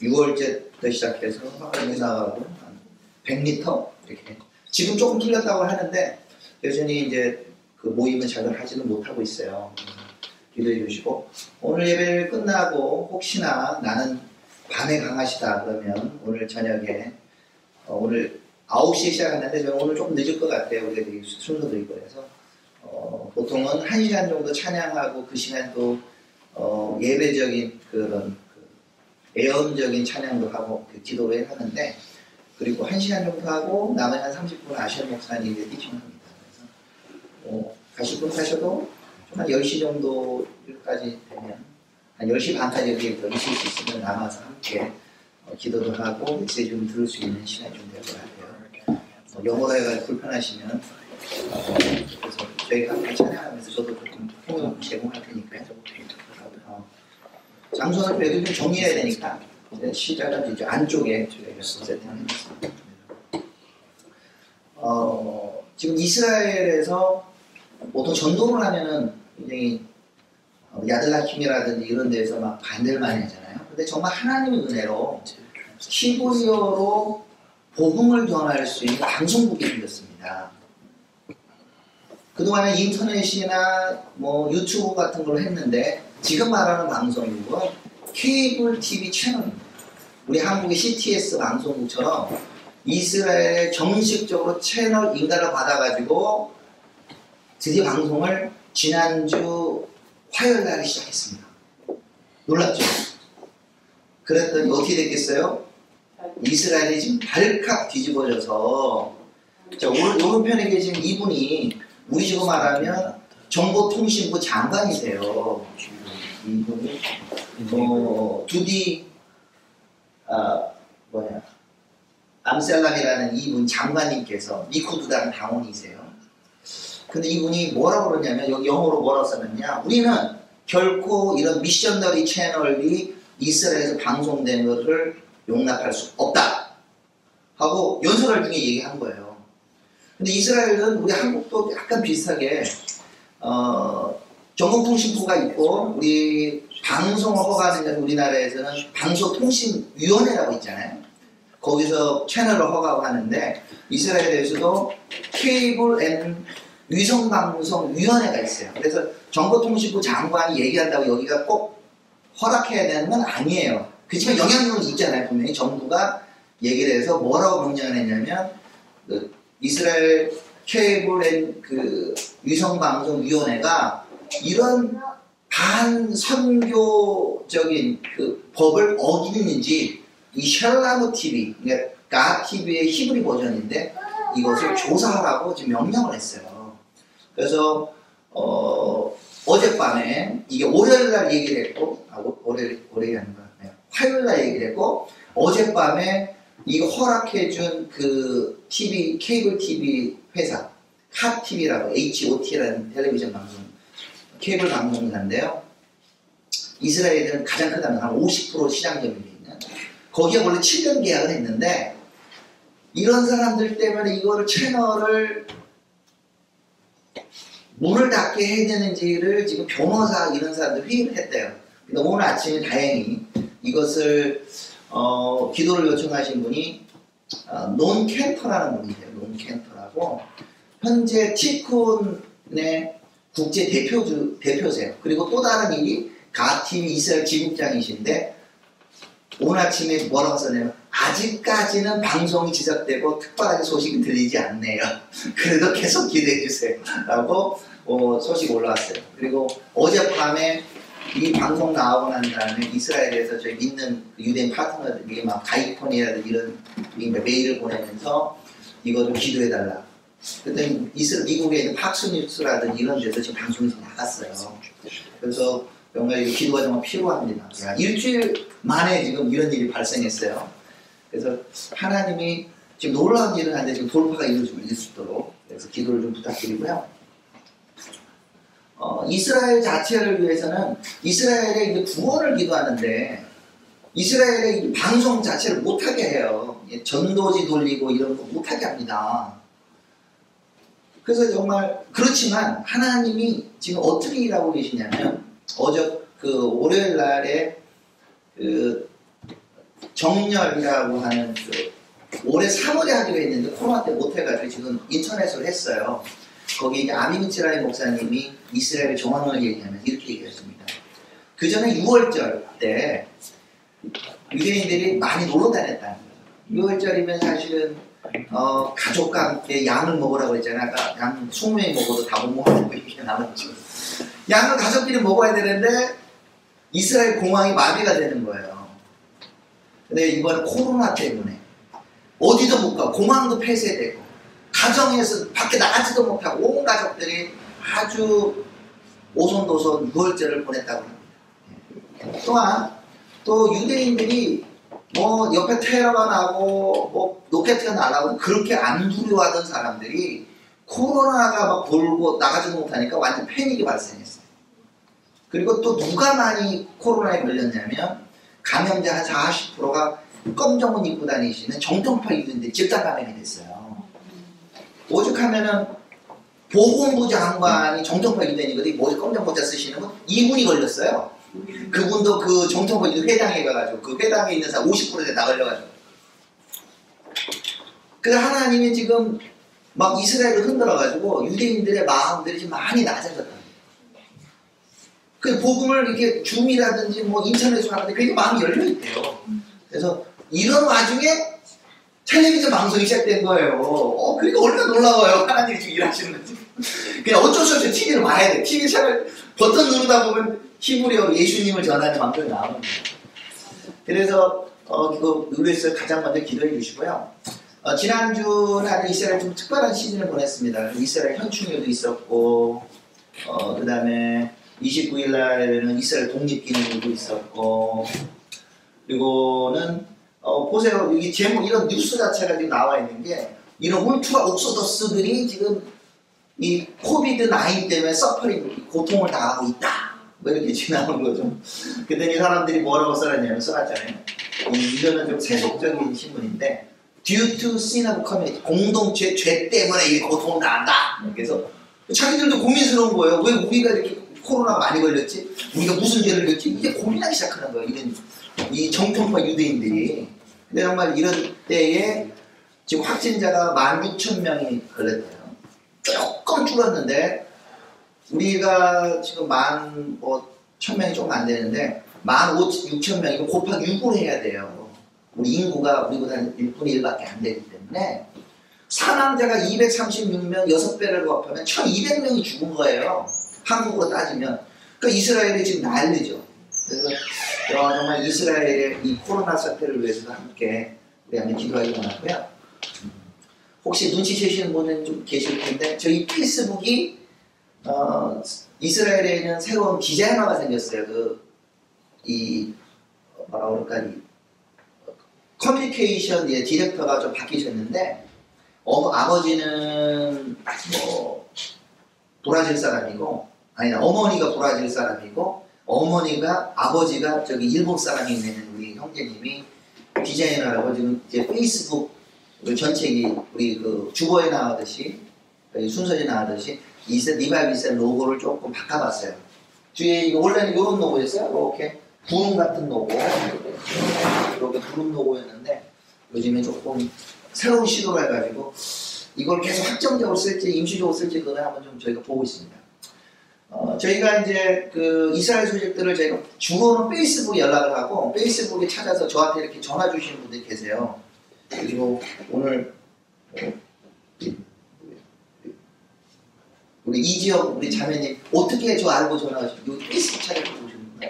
Speaker 1: 6월째부터 시작해서 화장실 나가고 100m 이렇게 지금 조금 틀렸다고 하는데 여전히 이제 그 모임을 잘 하지는 못하고 있어요. 기도해 주시고 오늘 예배를 끝나고 혹시나 나는 밤에 강하시다 그러면 오늘 저녁에 오늘 9시에 시작했는데 저는 오늘 조금 늦을 것 같아요. 우리가 되게 순서도 있고 그래서 보통은 1시간 정도 찬양하고 그 시간도 예배적인 그런 애언적인 찬양도 하고 기도를 하는데 그리고 1시간 정도 하고 나머지 한 30분 아시안 목사님이 이제 티칭합니다. 그래서 가실 분 가셔도 한 10시 정도까지 되면 한 10시 반까지 여기 더 있을 수 있으면 남아서 함께 기도도 하고 메시지 좀 들을 수 있는 시간이 좀 될 것 같아요. 영어로 해가지고 불편하시면 그래서 저희가 함께 찬양하면서 저도 조금 통역 제공할 테니까요. 장소는 그래도 좀 정리해야 되니까 시작은 이제 안쪽에 저희가 세팅하겠습니다. 지금 이스라엘에서 보통 전도를 하면은 굉장히 야들라킴이라든지 이런 데서 막 반대를 많이 하잖아요. 근데 정말 하나님의 은혜로 히브리어로 복음을 전할 수 있는 방송국이 생겼습니다. 그동안에 인터넷이나 뭐 유튜브 같은 걸 했는데 지금 말하는 방송국은 케이블 TV 채널입니다. 우리 한국의 CTS 방송국처럼 이스라엘에 정식적으로 채널 인가를 받아가지고 드디어 방송을 지난주 화요일 날에 시작했습니다. 놀랍죠? 그랬더니 어떻게 됐겠어요? 이스라엘이 지금 발칵 뒤집어져서 자, 오른편에 계신 이분이 우리 식으로 말하면 정보통신부 장관이세요. 이분이 두디 암셀람이라는 이분 장관님께서 리쿠드당 당원이세요. 근데 이분이 뭐라고 그러냐면 여기 영어로 뭐라고 썼느냐 우리는 결코 이런 미셔너리 채널이 이스라엘에서 방송된 것을 용납할 수 없다 하고 연설할 중에 얘기한 거예요. 근데 이스라엘은 우리 한국도 약간 비슷하게 정보통신부가 있고 우리 방송을 허가하는 우리나라에서는 방송통신위원회라고 있잖아요. 거기서 채널을 허가하는데 이스라엘에서도 케이블 앤 위성방송위원회가 있어요. 그래서 정보통신부 장관이 얘기한다고 여기가 꼭 허락해야 되는 건 아니에요. 그렇지만 영향력은 있잖아요. 분명히 정부가 얘기를 해서 뭐라고 명령을 했냐면 이스라엘 케이블 앤 위성방송위원회가 이런 반선교적인 그 법을 어기는지 이 샬라무 TV, 그러니까 가 TV의 히브리 버전인데 이것을 조사하라고 지금 명령을 했어요. 그래서 어젯밤에 이게 월요일날 얘기를 했고 월요일이 아닌가 화요일날 얘기를 했고 어젯밤에 이거 허락해준 그 TV 케이블 TV 회사 핫TV라고 HOT라는 텔레비전 방송 케이블 방송사인데요. 이스라엘은 가장 크다면 한 50% 시장 점유율이 있는 거기에 원래 7년 계약을 했는데 이런 사람들 때문에 이거를 채널을 문을 닫게 해야 되는지를 지금 변호사 이런 사람들 회의를 했대요. 근데 오늘 아침에 다행히 이것을 기도를 요청하신 분이 논 켄터라는 분이세요. 논 켄터라고 현재 티쿤의 국제 대표세요. 그리고 또 다른 일이 가TV 이스라엘 지국장이신데 오늘 아침에 뭐라고 썼냐면 아직까지는 방송이 지적되고 특별하게 소식이 들리지 않네요. 그래도 계속 기대해 주세요. 라고 소식 올라왔어요. 그리고 어젯밤에 이 방송 나오고 난 다음에 이스라엘에서 저희 믿는 유대인 파트너들이 막 가이폰이라든지 이런 메일을 보내면서 이거를 기도해달라. 그랬더니 미국에 있는 팍스뉴스라든지 이런 데서 지금 방송이 나갔어요. 그래서 정말 이 기도가 정말 필요합니다. 일주일 만에 지금 이런 일이 발생했어요. 그래서 하나님이 지금 놀라운 일을 하는데 지금 돌파가 이루어지고 있도록 그래서 기도를 좀 부탁드리고요. 이스라엘 자체를 위해서는 이스라엘의 이제 구원을 기도하는데 이스라엘의 이 방송 자체를 못하게 해요. 전도지 돌리고 이런 거 못하게 합니다. 그래서 정말 그렇지만 하나님이 지금 어떻게 일하고 계시냐면 월요일 날에 정렬이라고 하는 올해 3월에 하기로 했는데 코로나 때 못해가지고 지금 인터넷으로 했어요. 거기 이제 아미미츠라이 목사님이 이스라엘의 정황을 얘기하면서 이렇게 얘기했습니다. 그 전에 6월절 때 유대인들이 많이 놀러 다녔다는 거예요. 6월절이면 사실은 가족과 함께 양을 먹으라고 했잖아요. 아까 양 20명이 먹어도 다 못 먹는 이렇게 남았죠. 양을 가족끼리 먹어야 되는데 이스라엘 공항이 마비가 되는 거예요. 근데 이번에 코로나 때문에 어디도 못 가고 공항도 폐쇄되고 가정에서 밖에 나가지도 못하고 온 가족들이 아주 오손도손 6월절을 보냈다고 합니다. 또한 또 유대인들이 뭐 옆에 테러가 나고 뭐 로켓가 날아오고 그렇게 안 두려워하던 사람들이 코로나가 막 돌고 나가지도 못하니까 완전 패닉이 발생했어요. 그리고 또 누가 많이 코로나에 걸렸냐면 감염자 한 40%가 검정옷 입고 다니시는 정통파 유대인들이 집단 감염이 됐어요. 오죽하면은 보건부 장관이 정통파 유대인이거든요. 검정 모자 쓰시는 분 이분이 걸렸어요. 그분도 그 정통파 유대 회당에 가가지고 그 회당에 있는 사람 50%에 다 걸려가지고. 그래서 하나님이 지금 막 이스라엘을 흔들어가지고 유대인들의 마음들이 지금 많이 낮아졌다. 그 복음을 이렇게 줌이라든지 뭐 인터넷으로 하는데 굉장히 마음이 열려있대요. 그래서 이런 와중에 텔레비전 방송이 시작된 거예요. 그러니까 얼마나 놀라워요. 하나님이 지금 일하시는 거지. 그냥 어쩔 수 없이 TV를 봐야 돼. TV 채널 버튼 누르다 보면 히브리어로 예수님을 전하는 방송이 나오는 거예요. 그래서 우리에서 가장 먼저 기도해 주시고요. 지난주는 이스라엘 좀 특별한 시즌을 보냈습니다. 이스라엘 현충일도 있었고 그 다음에 29일 날에는 이스라엘 독립기념일도 있었고 그리고는 보세요. 여기 제목 이런 뉴스 자체가 지금 나와 있는 게 이런 울트라 옥소더스들이 지금 이 코비드 9 때문에 서퍼링 고통을 당하고 있다. 뭐 이렇게 지나온 거죠. 그랬더니 사람들이 뭐라고 써놨냐면 써놨잖아요. 이거는 좀 세속적인 신문인데 due to sin of community 공동체 죄 때문에 이 고통을 당한다. 그래서 자기들도 고민스러운 거예요. 왜 우리가 이렇게 코로나 많이 걸렸지? 우리가 무슨 죄를 졌지? 이제 고민하기 시작하는 거예요. 이 정통파 유대인들이. 근데 정말 이런 때에 지금 확진자가 16,000명이 걸렸대요. 조금 줄었는데 우리가 지금 1,000명이 조금 안 되는데 16,000명이면 곱하기 6을 해야 돼요. 우리 인구가 우리보다 1분의 1밖에 안 되기 때문에 사망자가 236명 6배를 합하면 1,200명이 죽은 거예요. 한국으로 따지면. 그러니까 이스라엘이 지금 난리죠. 그래서 정말 이스라엘의 이 코로나 사태를 위해서도 함께 우리 한번 기도하기 원하고요. 혹시 눈치채시는 분은 좀 계실 텐데 저희 페이스북이 이스라엘에는 새로운 디자이너가 생겼어요. 뭐라 그럴까 커뮤니케이션 디렉터가 좀 바뀌셨는데 아버지는 브라질 사람이고 어머니가 브라질 사람이고 아버지가 저기 일본 사람이 있는 우리 형제님이 디자이너라고 지금 이제 페이스북 전체기 우리 그 주보에 나오듯이 순서에 나오듯이 리바이브 이스라엘 로고를 조금 바꿔봤어요. 뒤에 이거 원래는 이런 로고였어요. 이렇게 구름 같은 로고, 이렇게 구름 로고였는데 요즘에 조금 새로운 시도를 해가지고 이걸 계속 확정적으로 쓸지 임시적으로 쓸지 그걸 한번 좀 저희가 보고 있습니다. 저희가 이제 그 이스라엘 소식들을 저희가 주로는 페이스북에 연락을 하고 페이스북에 찾아서 저한테 이렇게 전화 주시는 분들이 계세요. 그리고 오늘 우리 이지영 우리 자매님 어떻게 저 알고 전화하시고 여기 페이스북 찾아보고 오셨는데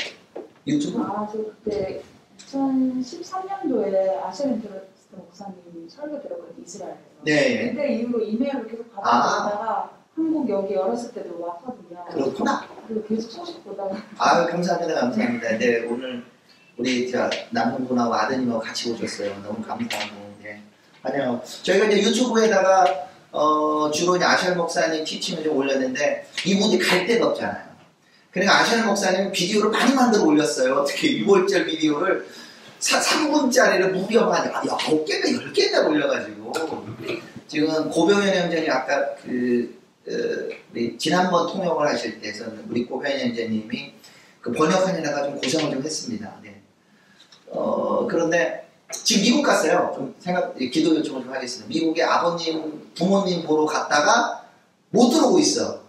Speaker 1: 유튜브?
Speaker 5: 저 그때 2013년도에 아시렌트러스트 목사님 설교 들었거든요, 이스라엘에서.
Speaker 1: 네.
Speaker 5: 그때 이후로 이메일을 계속 받아보다가 한국 여기 열었을 때도 왔거든요.
Speaker 1: 그렇구나.
Speaker 5: 그리고 계속 소식 보다가.
Speaker 1: 감사합니다, 감사합니다. 네, 오늘 우리 남편분하고 아드님하고 같이 오셨어요. 너무 감사하고, 네. 환영하고. 저희가 이제 유튜브에다가 주로 이제 아샬 목사님 티칭을 좀 올렸는데 이분이 갈 데가 없잖아요. 그러니까 아샬 목사님 비디오를 많이 만들어 올렸어요. 어떻게 6월절 비디오를 3분짜리를 무려 한 9개가 10개가 올려가지고 지금 고병현 형제님 아까 우리 지난번 통역을 하실 때에서는 우리 고병현 형제님이 그 번역하느라가 좀 고생을 좀 했습니다. 네. 그런데 지금 미국 갔어요. 좀 기도 요청을 좀 하겠습니다. 미국에 아버님, 부모님 보러 갔다가 못 들어오고 있어.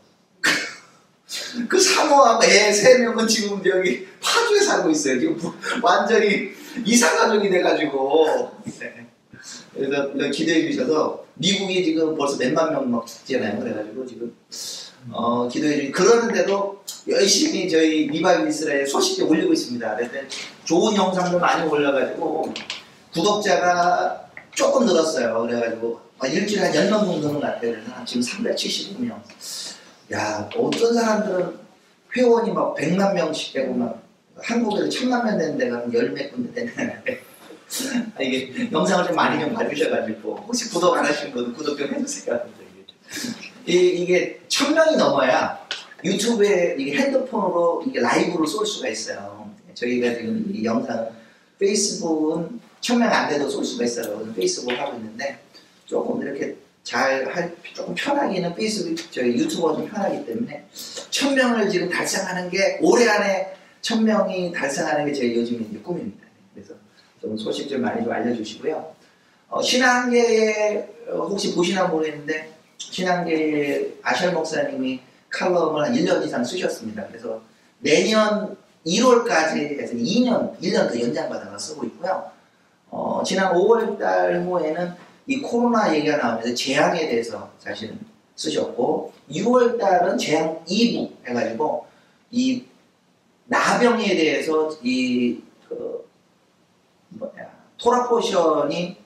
Speaker 1: 그 사모하고 애 3명은 지금 여기 파주에 살고 있어요. 지금 완전히 이사가족이 돼가지고. 네. 그래서 기도해 주셔서 미국이 지금 벌써 몇만 명 막 죽잖아요. 그래가지고 지금 기도해 주시 그러는데도 열심히 저희 리바이브 이스라엘 소식을 올리고 있습니다. 그래서 좋은 영상들 많이 올려가지고 구독자가 조금 늘었어요. 그래가지고 일주일에 한 10명 정도 는것 같아요. 그래서 지금 375명. 야, 어떤 사람들은 회원이 막 100만 명씩 되고 막 한국에서 1000만 명 되는 데가 열몇 군데 되는데 이게 영상을 좀 많이 좀 봐주셔가지고 혹시 구독 안 하신 분은 구독 좀 해주세요. 이게 1000명이 넘어야 유튜브에 이게 핸드폰으로 이게 라이브로 쏠 수가 있어요. 저희가 지금 이 영상 페이스북은 1000명 안 돼도 쏠 수가 있어요. 그래서 페이스북 하고 있는데 조금 이렇게 조금 편하기는 페이스북 저희 유튜버가 좀 편하기 때문에 1000명을 지금 달성하는 게 올해 안에 1000명이 달성하는 게 저희 요즘 이제 꿈입니다. 그래서 좀 소식 좀 많이 좀 알려주시고요. 신앙계에 혹시 보시나 모르겠는데 신앙계에 아샬 목사님이 칼럼을 한 1년 이상 쓰셨습니다. 그래서 내년 1월까지 해서 1년 더 연장받아서 쓰고 있고요. 지난 5월달 후에는 이 코로나 얘기가 나오면서 재앙에 대해서 사실은 쓰셨고 6월달은 재앙 2부 해가지고 이 나병에 대해서 토라포션이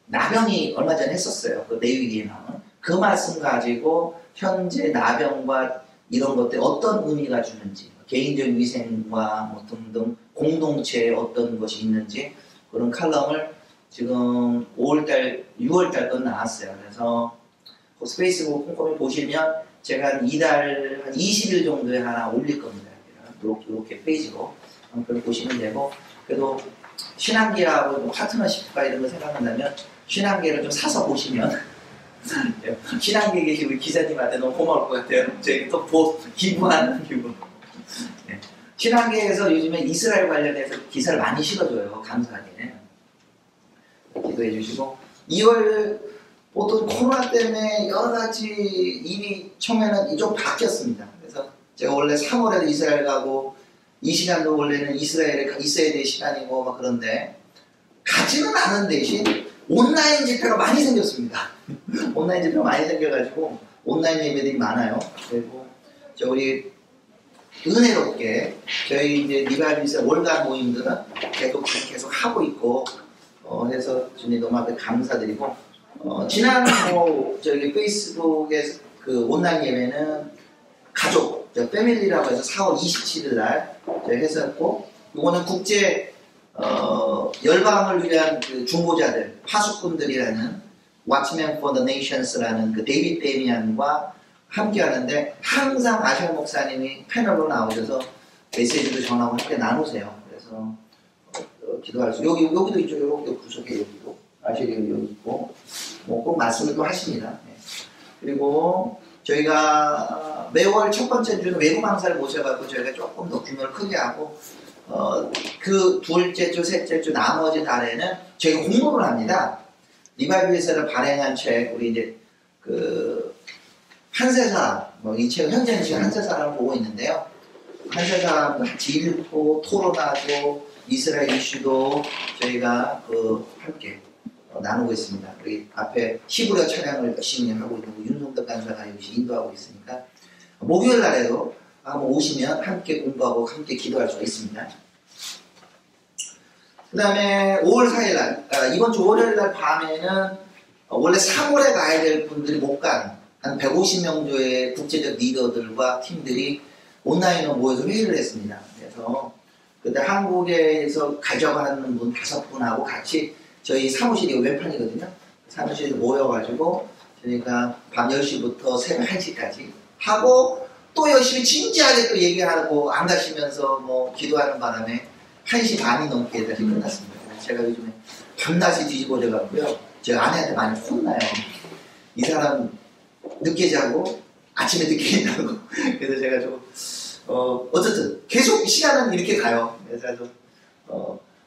Speaker 1: 나병이 얼마 전에 했었어요. 그 내위기에 나오는 그 말씀 가지고 현재 나병과 이런 것들이 어떤 의미가 주는지 개인적 위생과 뭐 등등 공동체에 어떤 것이 있는지 그런 칼럼을 지금 5월달, 6월달 건 나왔어요. 그래서 페이스북 꼼꼼히 보시면 제가 한 이달 한 20일 정도에 하나 올릴 겁니다. 이렇게 페이지로 한번 보시면 되고 그래도 신앙계하고 뭐 파트너십과 이런 거 생각한다면 신앙계를 좀 사서 보시면 신앙계 계신 우리 기사님한테 너무 고마울 것 같아요. 저희 또 기부하는 기부. 네. 신앙계에서 요즘에 이스라엘 관련해서 기사를 많이 실어줘요. 감사하게. 기도해 주시고 2월 보통 코로나 때문에 여러 가지 일이 처음에는 좀 바뀌었습니다. 그래서 제가 원래 3월에도 이스라엘 가고 이 시간도 원래는 이스라엘에 있어야 될 시간이고 막 그런데 가지는 않은 대신 온라인 집회가 많이 생겼습니다. 온라인 집회가 많이 생겨가지고 온라인 예배들이 많아요. 그리고 우리 은혜롭게 저희 이제 리바이브 이스라엘 월간 모임들은 계속 하고 있고 해서 주님 너무 감사드리고 지난 저기 페이스북에 그 온라인 예배는 가족 패밀리라고 해서 4월 27일 날 저희 했었고 이거는 국제 열방을 위한 그 중보자들 파수꾼들이라는 Watchmen for the Nations라는 그 데이빗 데미안과 함께 하는데 항상 아샬 목사님이 패널로 나오셔서 메시지도 전하고 함께 나누세요. 그래서 기도할 수 여기도 있죠. 여기 구석에 여기도 아실이 여기 있고 뭐 꼭 말씀을 또 하십니다. 네. 그리고 저희가 매월 첫 번째 주는 외부 강사를 모셔갖고 저희가 조금 더 규모를 크게 하고 그 둘째 주, 셋째 주 나머지 달에는 저희가 공부를 합니다. 리바이브에서 발행한 책 우리 이제 그 한세사 이 책 현재는 지금 한세사를 보고 있는데요. 한세사람과 같이 읽고 토론하고 이스라엘 이슈도 저희가 함께 나누고 있습니다. 여기 앞에 히브리어 찬양을 열심히 하고 있는 윤성덕 간사가 역시 인도하고 있으니까 목요일 날에도 한번 오시면 함께 공부하고 함께 기도할 수가 있습니다. 그 다음에 5월 4일 날, 이번 주 월요일 날 밤에는 원래 3월에 가야 될 분들이 못 간 한 150명 정도의 국제적 리더들과 팀들이 온라인으로 모여서 회의를 했습니다. 그래서 그때 한국에서 가자고 하는 분 5분하고 같이 저희 사무실이 왼판이거든요. 사무실에 모여가지고 저희가 밤 10시부터 새벽 1시까지 하고 또 열심히 진지하게 또 얘기하고 안 가시면서 뭐 기도하는 바람에 1시 반이 넘게 다시 끝났습니다. 제가 요즘에 밤낮이 뒤집어져 갖고요. 제 아내한테 많이 혼나요. 이 사람 늦게 자고 아침에 늦게 일어나고 그래서 제가 좀 어쨌든 계속 시간은 이렇게 가요. 그래서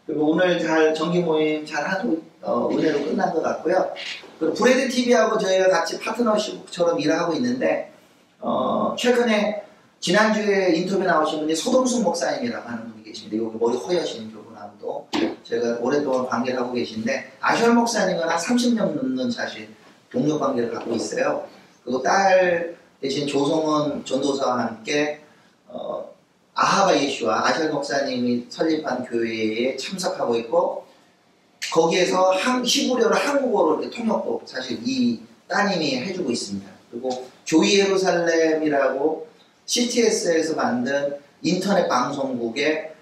Speaker 1: 그리고 오늘 잘 정기 모임 잘 하고 은혜로 끝난 것 같고요. 그리고 브레드 TV하고 저희가 같이 파트너십처럼 일을 하고 있는데 최근에 지난주에 인터뷰 나오신 분이 소동숙 목사님이라고 하는 분이 계십니다. 여기 머리 허여신 교분하고도 제가 오랫동안 관계를 하고 계신데 아셜 목사님은 한 30년 넘는 사실 동료 관계를 갖고 있어요. 그리고 딸 대신 조성원 전도사와 함께 아하바 예슈와 아셜 목사님이 설립한 교회에 참석하고 있고 거기에서 히브리어를 한국어로 이렇게 통역도 사실 이 따님이 해주고 있습니다. 그리고 조이 예루살렘이라고 CTS에서 만든 인터넷 방송국에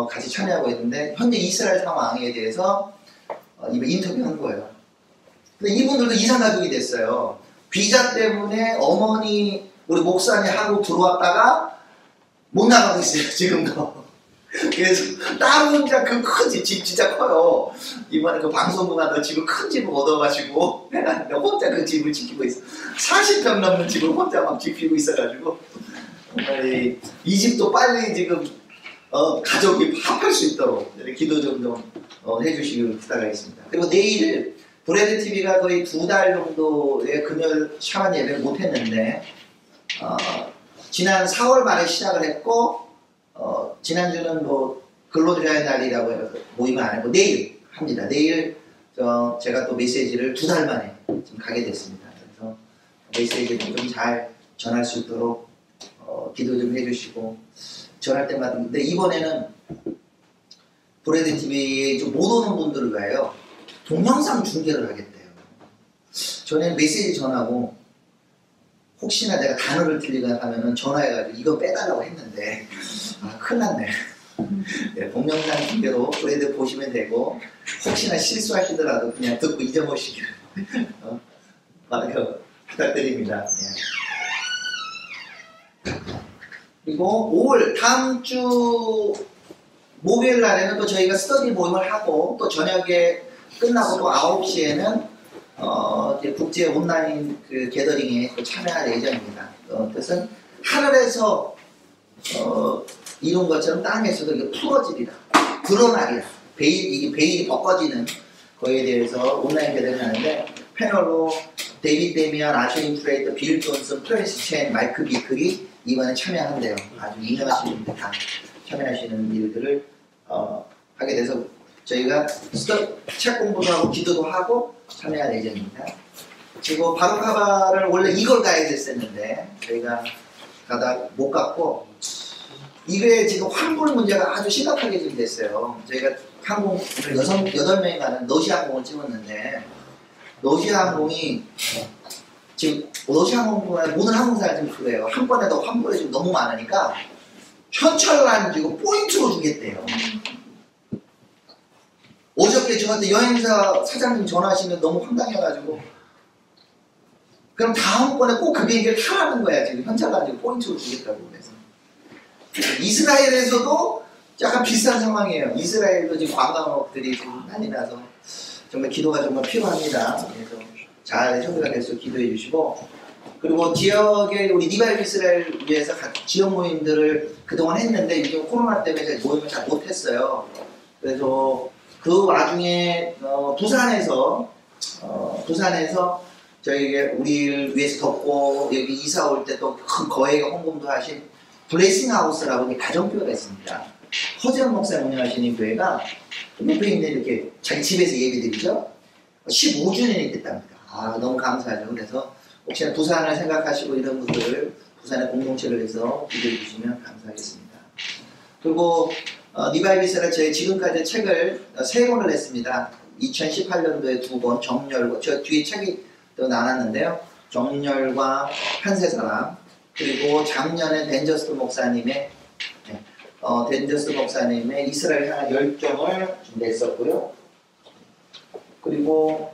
Speaker 1: 같이 참여하고 있는데 현재 이스라엘 상황에 대해서 인터뷰한 거예요. 근데 이분들도 이산가족이 됐어요. 비자 때문에 어머니 우리 목사님 한국 들어왔다가 못 나가고 있어요. 지금도. 그래서 딸 혼자 그 큰 집 진짜 커요. 이번에 그 방송국한테 지금 큰 집을 얻어가지고 혼자 그 집을 지키고 있어. 40평 넘는 집을 혼자 막 지키고 있어가지고 이 집도 빨리 지금 가족이 합할 수 있도록 기도 좀 해주시길 부탁하겠습니다. 그리고 내일 브레드 TV가 거의 2달 정도의 금요일 샤만 예배를 못했는데 지난 4월 말에 시작을 했고 지난주는 뭐 근로자의 날이라고 해서 모임을 안 했고 내일 합니다. 내일 제가 또 메시지를 2달 만에 지금 가게 됐습니다. 그래서 메시지를 좀 잘 전할 수 있도록 기도 좀 해주시고 전할 때마다 근데 이번에는 브레드 TV에 좀 못 오는 분들을 위하여 동영상 중계를 하겠대요. 전에는 메시지 전하고 혹시나 내가 단어를 틀리거나 하면은 전화해가지고 이거 빼달라고 했는데 큰일 났네. 네, 동영상 중계로 브레드 보시면 되고 혹시나 실수하시더라도 그냥 듣고 잊어보시기를 부탁드립니다. 네. 그리고 5월 다음 주 목요일 날에는 또 저희가 스터디 모임을 하고 또 저녁에 끝나고 또 9시에는 국제 온라인 그 게더링에 또 참여할 예정입니다. 뜻은 하늘에서 이룬 것처럼 땅에서도 이게 풀어지리라, 드러나리라. 이게 베일이 벗겨지는 거에 대해서 온라인 게더링 하는데 패널로 데이비드 데미안, 아슐리 프레이터, 빌 존슨, 프랜시스 첸, 마이크 비클이 이번에 참여한대요. 아주 유명하신 분들 다 참여하시는 일들을 하게 돼서 저희가 책 공부도 하고 기도도 하고 참여할 예정입니다. 그리고 바로카바를 원래 이걸 가야 됐었는데 저희가 가다 못 갔고 이게 지금 환불 문제가 아주 심각하게 지금 됐어요. 저희가 항공 8명이 가는 러시아 항공을 찍었는데 러시아 항공이 지금 러시아 항공보다 모든 항공사가 지금 그래요. 한 번에 더 환불이 지금 너무 많으니까 현찰을 안 주고 포인트로 주겠대요. 어저께 저한테 여행사 사장님 전화하시면 너무 황당해가지고 그럼 다음번에 꼭 그 비행기를 타라는 거야. 지금 현찰을 안 주고 포인트로 주겠다고 그래서 이스라엘에서도 약간 비슷한 상황이에요. 이스라엘도 지금 관광업들이 지금 난리 나서 정말 기도가 정말 필요합니다. 그래서 잘 협의가 될 수 있도록 기도해 주시고 그리고 지역에 우리 니바이 이스라엘 위해서 지역 모임들을 그동안 했는데 이제 코로나 때문에 모임을 잘 못했어요. 그래서 그 와중에 부산에서 저희가 우리를 위해서 돕고 여기 이사 올 때 또 큰 거액의 헌금도 하신 블레싱 하우스라고 가정교회가 있습니다. 허재현 목사님 운영하시는 교회가 옆에 있는 이렇게 자기 집에서 예배드리죠. 15주년이 됐답니다. 아, 너무 감사하죠. 그래서 혹시나 부산을 생각하시고 이런 분들 부산의 공동체를 해서 기도해 주시면 감사하겠습니다. 그리고 니바이 이스라엘 저희 지금까지 책을 3권을 냈습니다. 2018년도에 2권 정렬과 저 뒤에 책이 또 나눴는데요. 정렬과 한세사람 그리고 작년에 댄저스 목사님의 이스라엘 향한 열정을 냈었고요. 그리고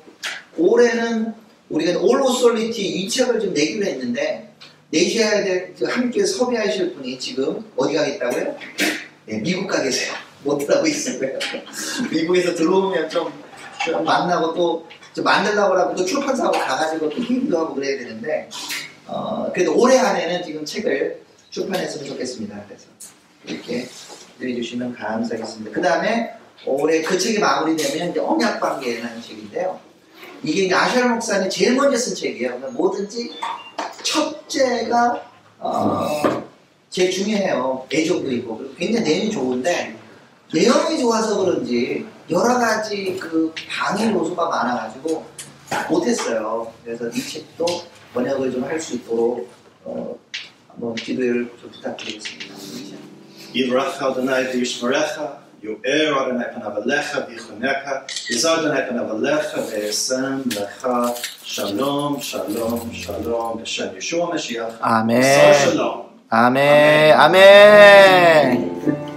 Speaker 1: 올해는 우리가 올 오솔리티 이 책을 좀 내기로 했는데 내셔야 될 함께 섭외하실 분이 지금 어디 가겠다고요? 네, 미국 가 계세요. 못 들어가고 있어요. 미국에서 들어오면 좀 만나고 또 좀 만들려고 하고 또 출판사하고 가가지고 또 힘도 하고 그래야 되는데 그래도 올해 안에는 지금 책을 출판했으면 좋겠습니다. 그래서 이렇게 해주시면 감사하겠습니다. 그 다음에 올해 그 책이 마무리되면 이제 언약관계라는 책인데요. 이게 이제 아샬 목사님 제일 먼저 쓴 책이에요. 뭐든지 첫째가 제일 중요해요. 애족도 있고 그리고 굉장히 내용이 좋은데 내용이 좋아서 그런지 여러 가지 그 방해 요소가 많아가지고 못했어요. 그래서 이 책도 번역을 좀 할 수 있도록 한번 기도를 좀 부탁드리겠습니다.
Speaker 2: יברכך אדוני וישמרך, יואר אדוני פניו אליך ויחונך, יזר אדוני פניו אליך וישם לך שלום, שלום, שלום, בשם ישוע המשיח.
Speaker 1: 아멘.
Speaker 2: שר שלום.
Speaker 1: 아멘. 아멘.